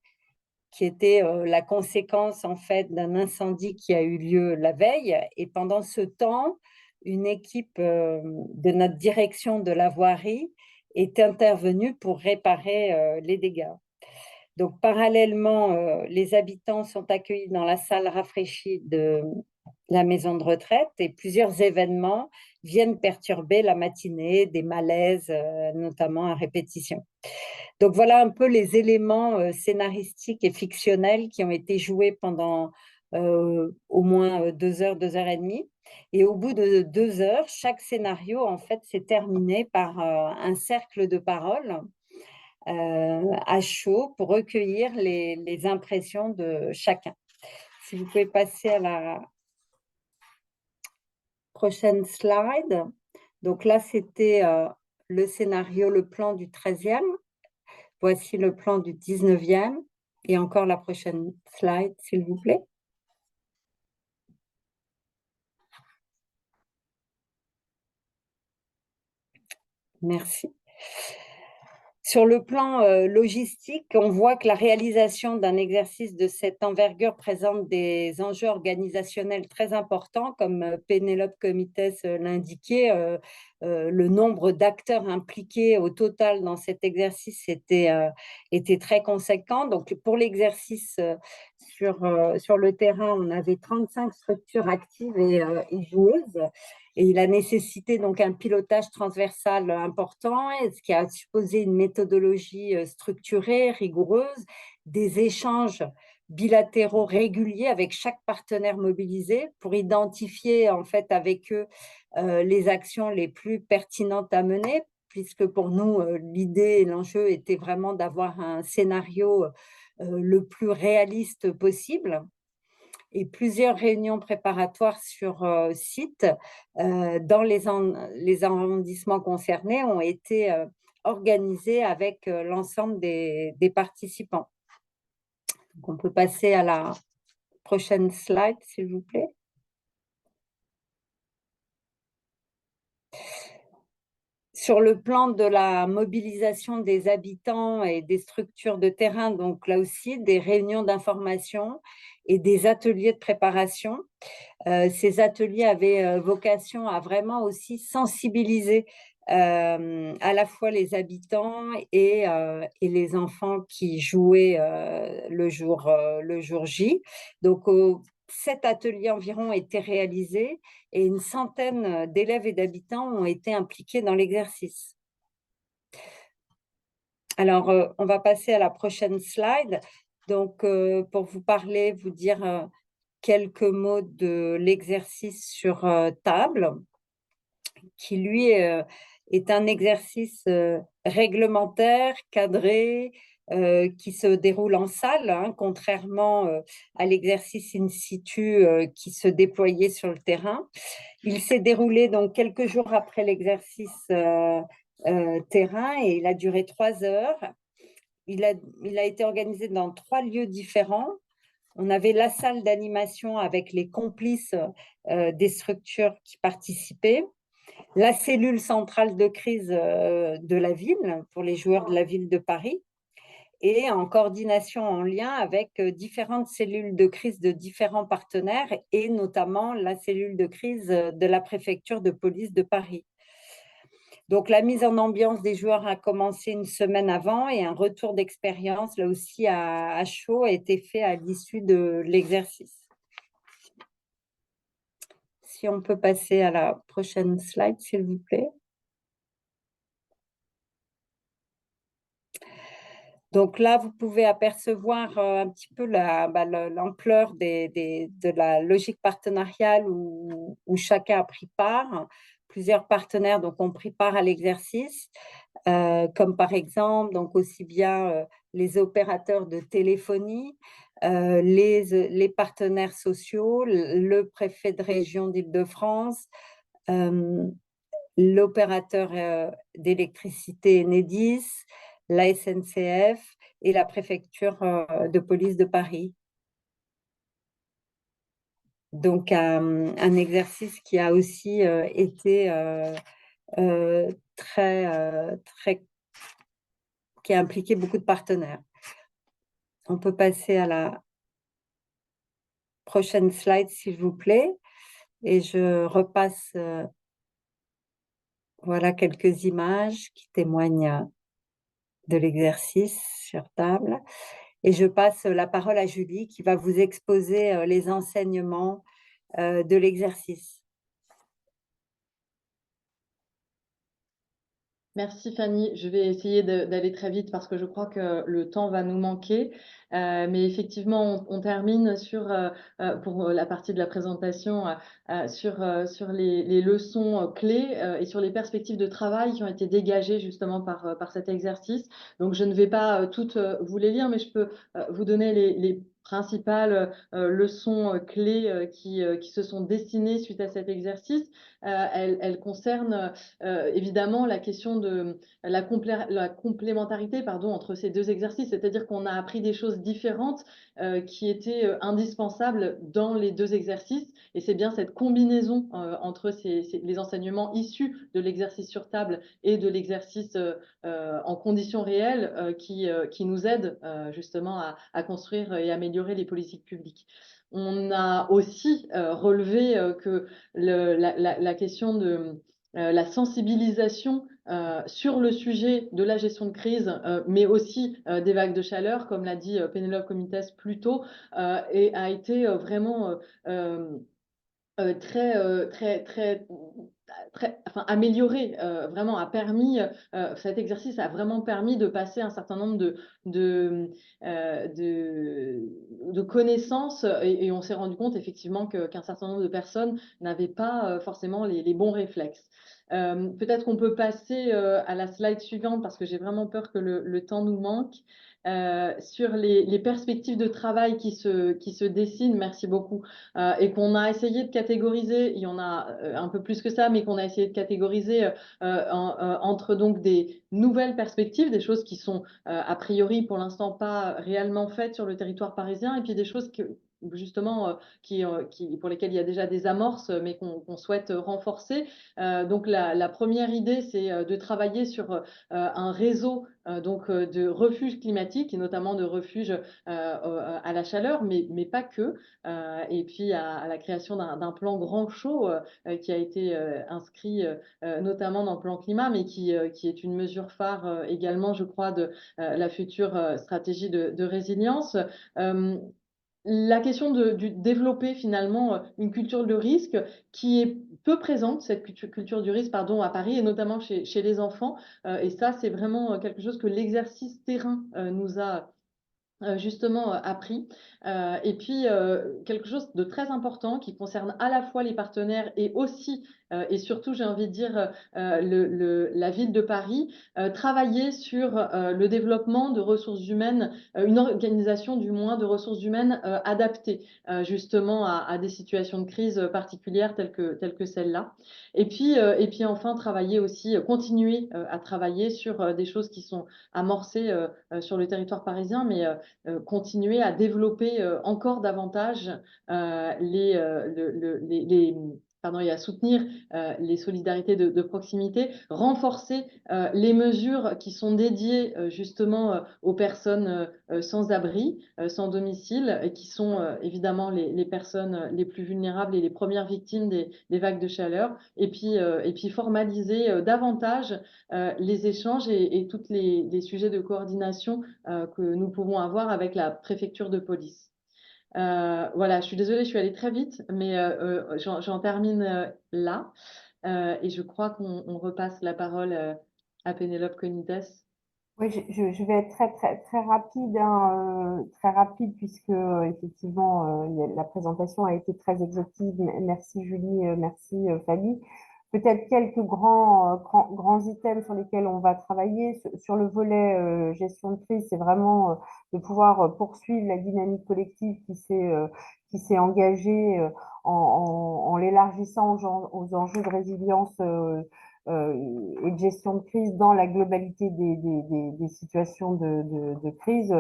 F: qui était la conséquence en fait d'un incendie qui a eu lieu la veille. Et pendant ce temps, une équipe de notre direction de la voirie est intervenue pour réparer les dégâts. Donc, parallèlement, les habitants sont accueillis dans la salle rafraîchie de la maison de retraite et plusieurs événements viennent perturber la matinée, des malaises, notamment à répétition. Donc, voilà un peu les éléments scénaristiques et fictionnels qui ont été joués pendant au moins 2 heures, 2 heures et demie. Et au bout de 2 heures, chaque scénario, en fait, s'est terminé par un cercle de parole à chaud pour recueillir les impressions de chacun. Si vous pouvez passer à la prochaine slide. Donc là, c'était le scénario, le plan du 13e. Voici le plan du 19e. Et encore la prochaine slide, s'il vous plaît. Merci. Sur le plan logistique, on voit que la réalisation d'un exercice de cette envergure présente des enjeux organisationnels très importants, comme Pénélope Comitès l'indiquait. Le nombre d'acteurs impliqués au total dans cet exercice était très conséquent. Donc, pour l'exercice sur le terrain, on avait 35 structures actives et joueuses. Et il a nécessité donc un pilotage transversal important, ce qui a supposé une méthodologie structurée, rigoureuse, des échanges bilatéraux réguliers avec chaque partenaire mobilisé pour identifier en fait avec eux les actions les plus pertinentes à mener, puisque pour nous, l'idée et l'enjeu était vraiment d'avoir un scénario le plus réaliste possible. Et plusieurs réunions préparatoires sur site dans les arrondissements concernés ont été organisées avec l'ensemble des participants. Donc, on peut passer à la prochaine slide, s'il vous plaît. Sur le plan de la mobilisation des habitants et des structures de terrain, donc là aussi, des réunions d'information et des ateliers de préparation. Ces ateliers avaient vocation à vraiment aussi sensibiliser à la fois les habitants et les enfants qui jouaient le jour J. Donc, 7 ateliers environ ont été réalisés et une centaine d'élèves et d'habitants ont été impliqués dans l'exercice. Alors, on va passer à la prochaine slide. Donc, pour vous parler, vous dire quelques mots de l'exercice sur table, qui lui est un exercice réglementaire, cadré, qui se déroule en salle, hein, contrairement à l'exercice in situ qui se déployait sur le terrain. Il s'est déroulé donc quelques jours après l'exercice terrain et il a duré 3 heures. Il a été organisé dans 3 lieux différents. On avait la salle d'animation avec les complices des structures qui participaient, la cellule centrale de crise de la ville pour les joueurs de la ville de Paris et en coordination en lien avec différentes cellules de crise de différents partenaires et notamment la cellule de crise de la préfecture de police de Paris. Donc, la mise en ambiance des joueurs a commencé une semaine avant et un retour d'expérience, là aussi à chaud, a été fait à l'issue de l'exercice. Si on peut passer à la prochaine slide, s'il vous plaît. Donc là, vous pouvez apercevoir un petit peu l'ampleur de la logique partenariale où chacun a pris part. Plusieurs partenaires donc, ont pris part à l'exercice, comme par exemple donc aussi bien les opérateurs de téléphonie, les partenaires sociaux, le préfet de région d'Île-de-France, l'opérateur d'électricité Enedis, la SNCF et la préfecture de police de Paris. Donc, un exercice qui a aussi été qui a impliqué beaucoup de partenaires. On peut passer à la prochaine slide, s'il vous plaît. Et je repasse voilà quelques images qui témoignent de l'exercice sur table. Et je passe la parole à Julie qui va vous exposer les enseignements de l'exercice.
D: Merci Fanny, je vais essayer d'aller très vite parce que je crois que le temps va nous manquer. Mais effectivement, on termine pour la partie de la présentation sur les leçons clés et sur les perspectives de travail qui ont été dégagées justement par cet exercice. Donc, je ne vais pas toutes vous les lire, mais je peux vous donner les principales leçons clés qui se sont dessinées suite à cet exercice. Elles concernent évidemment la question de la complémentarité entre ces deux exercices, c'est-à-dire qu'on a appris des choses différentes qui étaient indispensables dans les deux exercices, et c'est bien cette combinaison entre les enseignements issus de l'exercice sur table et de l'exercice en conditions réelles qui nous aide justement à construire et améliorer les politiques publiques. On a aussi relevé que la question de la sensibilisation sur le sujet de la gestion de crise, mais aussi des vagues de chaleur, comme l'a dit Pénélope Comites plus tôt, et a été vraiment enfin, amélioré, vraiment cet exercice a vraiment permis de passer un certain nombre de, de connaissances et on s'est rendu compte effectivement qu'un certain nombre de personnes n'avaient pas forcément les bons réflexes. Peut-être qu'on peut passer à la slide suivante parce que j'ai vraiment peur que le temps nous manque. Sur les perspectives de travail qui se dessinent, merci beaucoup, et qu'on a essayé de catégoriser, il y en a un peu plus que ça, mais qu'on a essayé de catégoriser entre donc des nouvelles perspectives, des choses qui sont a priori pour l'instant pas réellement faites sur le territoire parisien, et puis des choses justement pour lesquelles il y a déjà des amorces, mais qu'on souhaite renforcer. Donc la première idée, c'est de travailler sur un réseau de refuges climatiques, et notamment de refuges à la chaleur, mais pas que. Et puis à la création d'un plan grand chaud qui a été inscrit notamment dans le plan climat, mais qui est une mesure phare également, je crois, de la future stratégie de résilience. La question de développer finalement une culture de risque qui est peu présente, cette culture du risque, pardon, à Paris, et notamment chez les enfants. Et ça, c'est vraiment quelque chose que l'exercice terrain nous a justement appris. Et puis, quelque chose de très important qui concerne à la fois les partenaires et aussi, et surtout, j'ai envie de dire, la ville de Paris, travailler sur le développement de ressources humaines, une organisation du moins de ressources humaines adaptées justement à des situations de crise particulières telles que celle-là. Et puis enfin, travailler aussi, continuer à travailler sur des choses qui sont amorcées sur le territoire parisien, mais continuer à développer encore davantage et à soutenir les solidarités de proximité, renforcer les mesures qui sont dédiées justement aux personnes sans abri, sans domicile, et qui sont évidemment les personnes les plus vulnérables et les premières victimes des vagues de chaleur, et puis formaliser davantage les échanges et tous les sujets de coordination que nous pouvons avoir avec la préfecture de police. Voilà, je suis désolée, je suis allée très vite, mais j'en termine là. Et je crois qu'on repasse la parole à Pénélope Conites.
C: Oui, je vais être très rapide, hein, très rapide puisque effectivement la présentation a été très exhaustive. Merci Julie, merci Fanny. Peut-être quelques grands items sur lesquels on va travailler. Sur le volet gestion de crise, c'est vraiment de pouvoir poursuivre la dynamique collective qui s'est engagée en l'élargissant aux enjeux de résilience et de gestion de crise dans la globalité des situations de crise.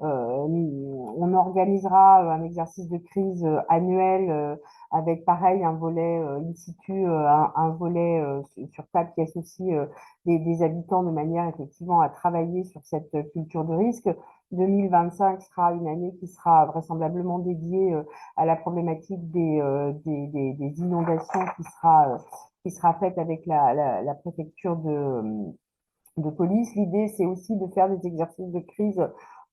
C: On organisera un exercice de crise annuel avec pareil un volet in situ, un volet sur table qui associe des habitants de manière effectivement à travailler sur cette culture de risque. 2025 sera une année qui sera vraisemblablement dédiée à la problématique des inondations qui sera faite avec la préfecture de police. L'idée, c'est aussi de faire des exercices de crise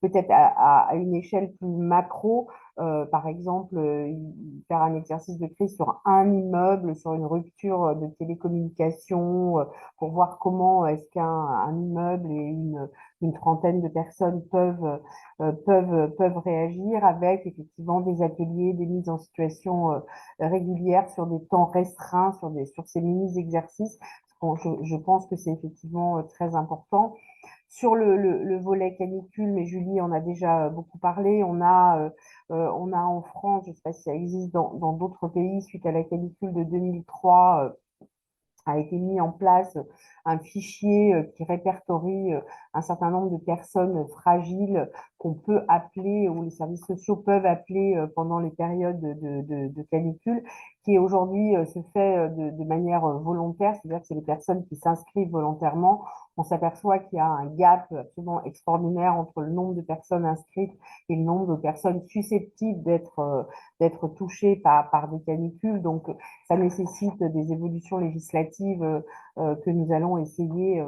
C: peut-être à une échelle plus macro, par exemple, faire un exercice de crise sur un immeuble, sur une rupture de télécommunication, pour voir comment est-ce qu'un immeuble et une trentaine de personnes peuvent réagir, avec effectivement des ateliers, des mises en situation régulières sur des temps restreints, sur ces mini-exercices. Je pense que c'est effectivement très important. Sur le volet canicule, mais Julie en a déjà beaucoup parlé, on a en France, je ne sais pas si ça existe dans d'autres pays, suite à la canicule de 2003, a été mis en place un fichier qui répertorie un certain nombre de personnes fragiles qu'on peut appeler, ou les services sociaux peuvent appeler pendant les périodes de canicule, qui aujourd'hui se fait de manière volontaire, c'est-à-dire que c'est les personnes qui s'inscrivent volontairement. On s'aperçoit qu'il y a un gap absolument extraordinaire entre le nombre de personnes inscrites et le nombre de personnes susceptibles d'être touchées par des canicules. Donc, ça nécessite des évolutions législatives que nous allons essayer,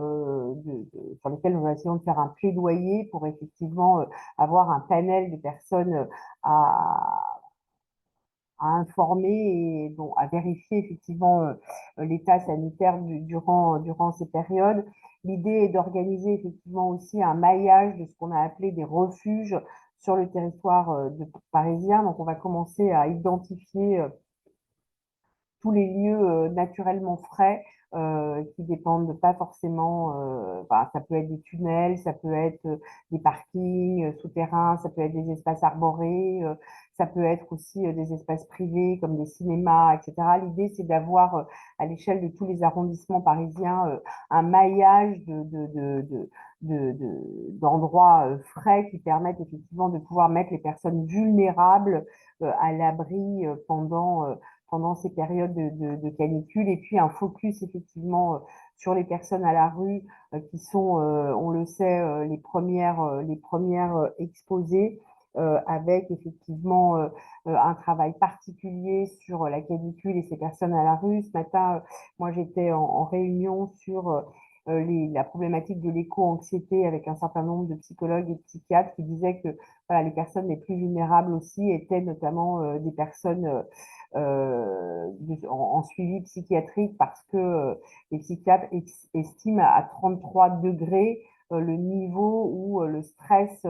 C: sur lesquelles nous essayons de faire un plaidoyer pour effectivement avoir un panel de personnes à informer et à vérifier effectivement l'état sanitaire durant ces périodes. L'idée est d'organiser effectivement aussi un maillage de ce qu'on a appelé des refuges sur le territoire parisien. Donc, on va commencer à identifier tous les lieux naturellement frais qui dépendent pas forcément, ça peut être des tunnels, ça peut être des parkings souterrains, ça peut être des espaces arborés, ça peut être aussi des espaces privés comme des cinémas, etc. L'idée, c'est d'avoir à l'échelle de tous les arrondissements parisiens un maillage d'endroits frais qui permettent effectivement de pouvoir mettre les personnes vulnérables à l'abri pendant ces périodes de canicule, et puis un focus effectivement sur les personnes à la rue qui sont, on le sait, les premières exposées, avec effectivement un travail particulier sur la canicule et ces personnes à la rue. Ce matin, moi j'étais en réunion sur la problématique de l'éco-anxiété avec un certain nombre de psychologues et de psychiatres qui disaient que voilà, les personnes les plus vulnérables aussi étaient notamment des personnes en suivi psychiatrique, parce que les psychiatres estiment à 33 degrés le niveau où le stress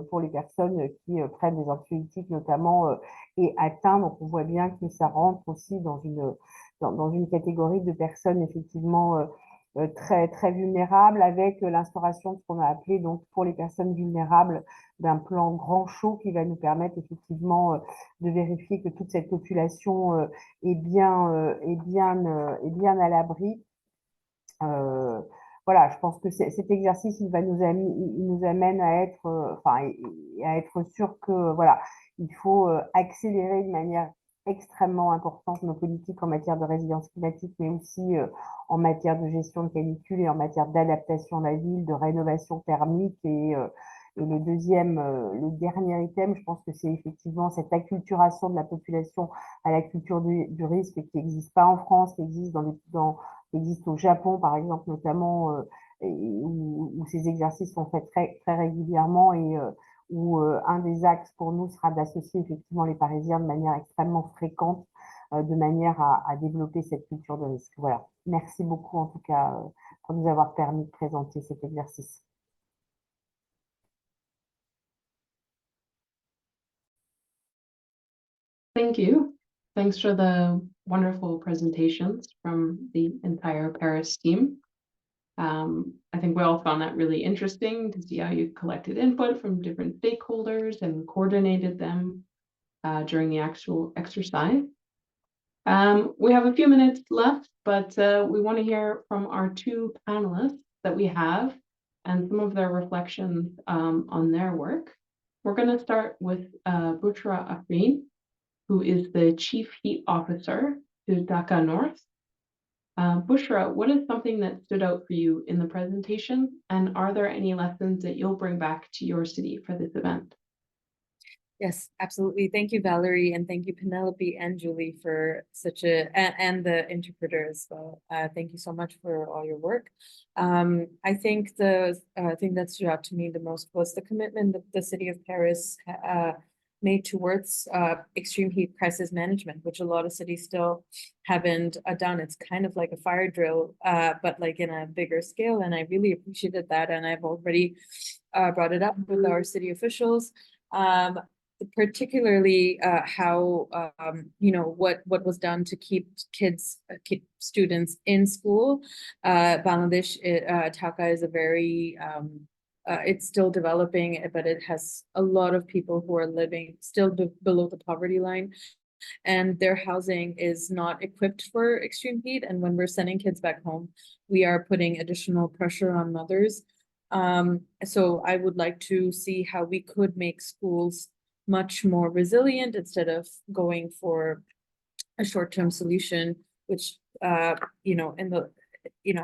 C: pour les personnes qui prennent des anxiolytiques notamment est atteint. Donc on voit bien que ça rentre aussi dans une catégorie de personnes effectivement très, très vulnérables, avec l'instauration de ce qu'on a appelé, donc, pour les personnes vulnérables, d'un plan grand chaud qui va nous permettre effectivement de vérifier que toute cette population est bien à l'abri. Voilà, je pense que cet exercice, il nous amène à être, à être sûr que voilà, il faut accélérer de manière extrêmement importante nos politiques en matière de résilience climatique, mais aussi en matière de gestion de canicule et en matière d'adaptation à la ville, de rénovation thermique. Et le dernier item, je pense que c'est effectivement cette acculturation de la population à la culture du risque, qui n'existe pas en France, qui existe qui existe au Japon, par exemple, notamment, où ces exercices sont faits très, très régulièrement, et où un des axes pour nous sera d'associer effectivement les Parisiens de manière extrêmement fréquente, de manière à développer cette culture de risque. Voilà. Merci beaucoup, en tout cas, pour nous avoir permis de présenter cet exercice.
A: Thank you. Thanks for the wonderful presentations from the entire Paris team. I think we all found that really interesting to see how you collected input from different stakeholders and coordinated them during the actual exercise. We have a few minutes left, but we want to hear from our two panelists that we have and some of their reflections on their work. We're going to start with Bushra Afreen, who is the Chief Heat Officer to Dhaka North. Bushra, what is something that stood out for you in the presentation, and are there any lessons that you'll bring back to your city for this event?
G: Yes, absolutely. Thank you, Valerie, and thank you, Penelope and Julie, for such a and the interpreter as well. Thank you so much for all your work. I think the thing that stood out to me the most was the commitment that the city of Paris made towards extreme heat crisis management, which a lot of cities still haven't done. It's kind of like a fire drill, but like in a bigger scale. And I really appreciated that. And I've already brought it up with our city officials. Particularly how you know what was done to keep students in school. Bangladesh, Dhaka is a very it's still developing, but it has a lot of people who are living still below the poverty line, and their housing is not equipped for extreme heat. And when we're sending kids back home, we are putting additional pressure on mothers. So I would like to see how we could make schools much more resilient instead of going for a short-term solution, which you know,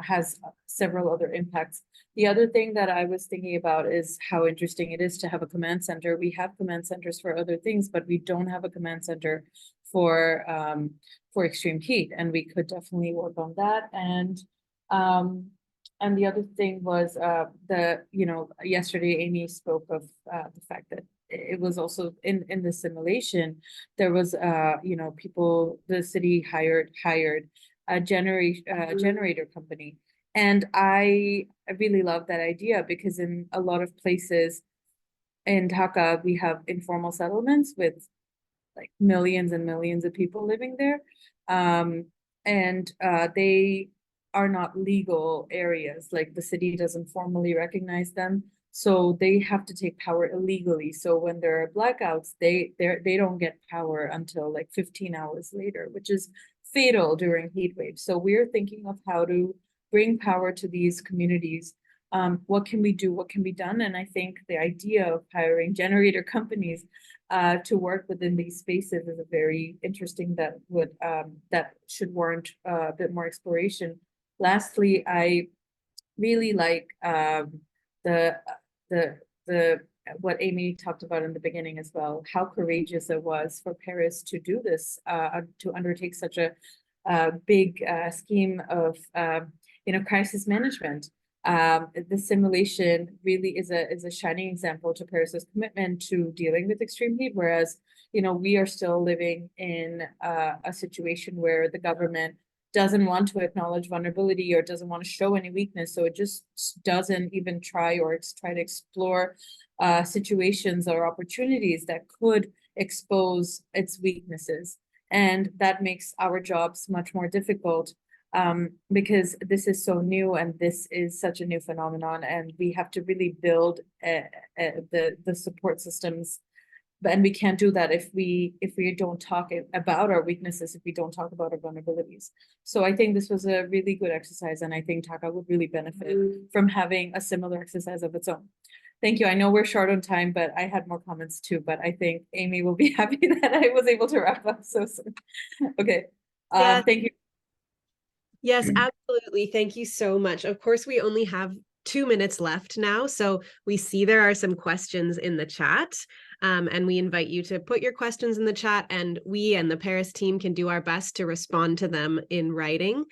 G: has several other impacts. The other thing that I was thinking about is how interesting it is to have a command center. We have command centers for other things, but we don't have a command center for extreme heat, and we could definitely work on that. And the other thing was yesterday Amy spoke of the fact that it was also in the simulation, there was people, the city hired a generator company. And I really love that idea, because in a lot of places in Dhaka, we have informal settlements with like millions and millions of people living there. They are not legal areas, like the city doesn't formally recognize them. So they have to take power illegally. So when there are blackouts, they don't get power until like 15 hours later, which is fatal during heat waves. So we're thinking of how to bring power to these communities. What can we do? What can be done? And I think the idea of hiring generator companies to work within these spaces is a very interesting that should warrant a bit more exploration. Lastly, I really like what Amy talked about in the beginning as well, how courageous it was for Paris to do this, to undertake such a big scheme of crisis management. The simulation really is a shining example to Paris's commitment to dealing with extreme heat, whereas we are still living in a situation where the government doesn't want to acknowledge vulnerability or doesn't want to show any weakness. So it just doesn't even try to explore situations or opportunities that could expose its weaknesses. And that makes our jobs much more difficult because this is so new and this is such a new phenomenon, and we have to really build the support systems. And we can't do that if we don't talk about our weaknesses, if we don't talk about our vulnerabilities. So I think this was a really good exercise, and I think Dhaka would really benefit from having a similar exercise of its own. Thank you. I know we're short on time, but I had more comments too, but I think Amy will be happy that I was able to wrap up so soon. Okay. Thank you.
B: Yes, absolutely. Thank you so much. Of course, we only have 2 minutes left now, so we see there are some questions in the chat. And we invite you to put your questions in the chat, and we and the Paris team can do our best to respond to them in writing.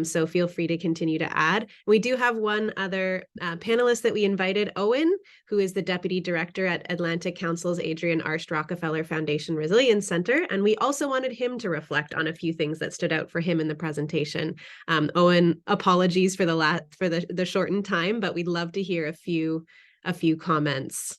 B: So feel free to continue to add. We do have one other panelist that we invited, Owen, who is the Deputy Director at Atlantic Council's Adrian Arsht Rockefeller Foundation Resilience Center. And we also wanted him to reflect on a few things that stood out for him in the presentation. Owen, apologies for the shortened time, but we'd love to hear a few comments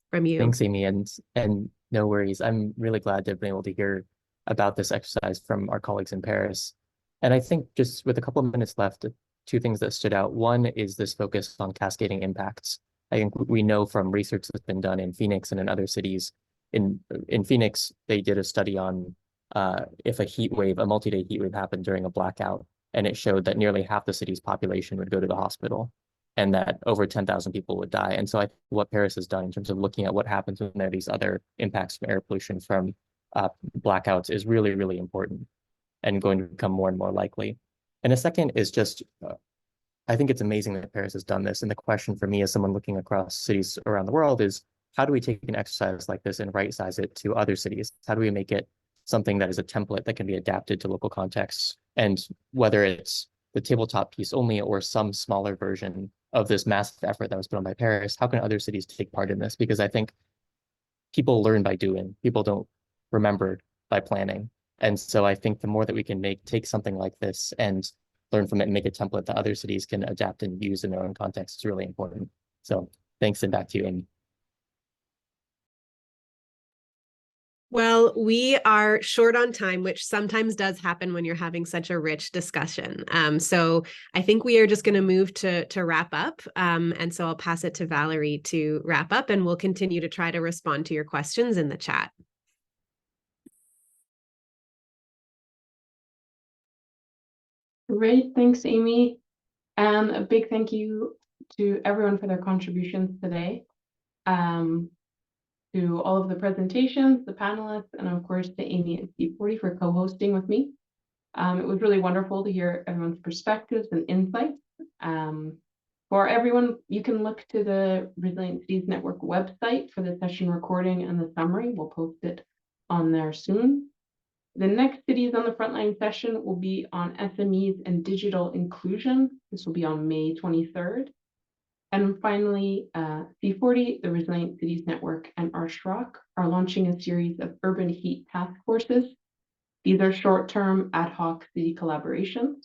B: from you.
H: Thanks, Amy, and no worries. I'm really glad to have been able to hear about this exercise from our colleagues in Paris. And I think just with a couple of minutes left, 2 things that stood out. One is this focus on cascading impacts. I think we know from research that's been done in Phoenix and in other cities. In Phoenix, they did a study on if a multi-day heat wave happened during a blackout, and it showed that nearly half the city's population would go to the hospital, and that over 10,000 people would die. And so I think what Paris has done in terms of looking at what happens when there are these other impacts from air pollution from blackouts is really, really important and going to become more and more likely. And the second is just, I think it's amazing that Paris has done this. And the question for me as someone looking across cities around the world is, how do we take an exercise like this and right size it to other cities? How do we make it something that is a template that can be adapted to local contexts? And whether it's the tabletop piece only or some smaller version of this massive effort that was put on by Paris, how can other cities take part in this? Because I think people learn by doing, people don't remember by planning. And so I think the more that we can take something like this and learn from it and make a template that other cities can adapt and use in their own context is really important. So thanks, and back to you, Amy.
B: Well, we are short on time, which sometimes does happen when you're having such a rich discussion. So I think we are just going to move to wrap up. And so I'll pass it to Valerie to wrap up, and we'll continue to try to respond to your questions in the chat.
A: Great, thanks, Amy. And a big thank you to everyone for their contributions today. To all of the presentations, the panelists, and of course to Amy at C40 for co-hosting with me. It was really wonderful to hear everyone's perspectives and insights. For everyone, you can look to the Resilient Cities Network website for the session recording and the summary. We'll post it on there soon. The next Cities on the Frontline session will be on SMEs and digital inclusion. This will be on May 23rd. And finally, C40, the Resilient Cities Network, and Archrock are launching a series of urban heat task forces. These are short-term ad hoc city collaborations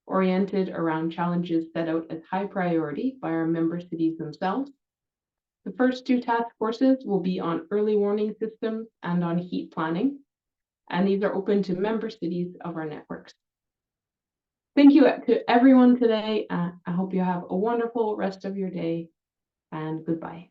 A: oriented around challenges set out as high priority by our member cities themselves. The first two task forces will be on early warning systems and on heat planning, and these are open to member cities of our networks. Thank you to everyone today. I hope you have a wonderful rest of your day, and goodbye.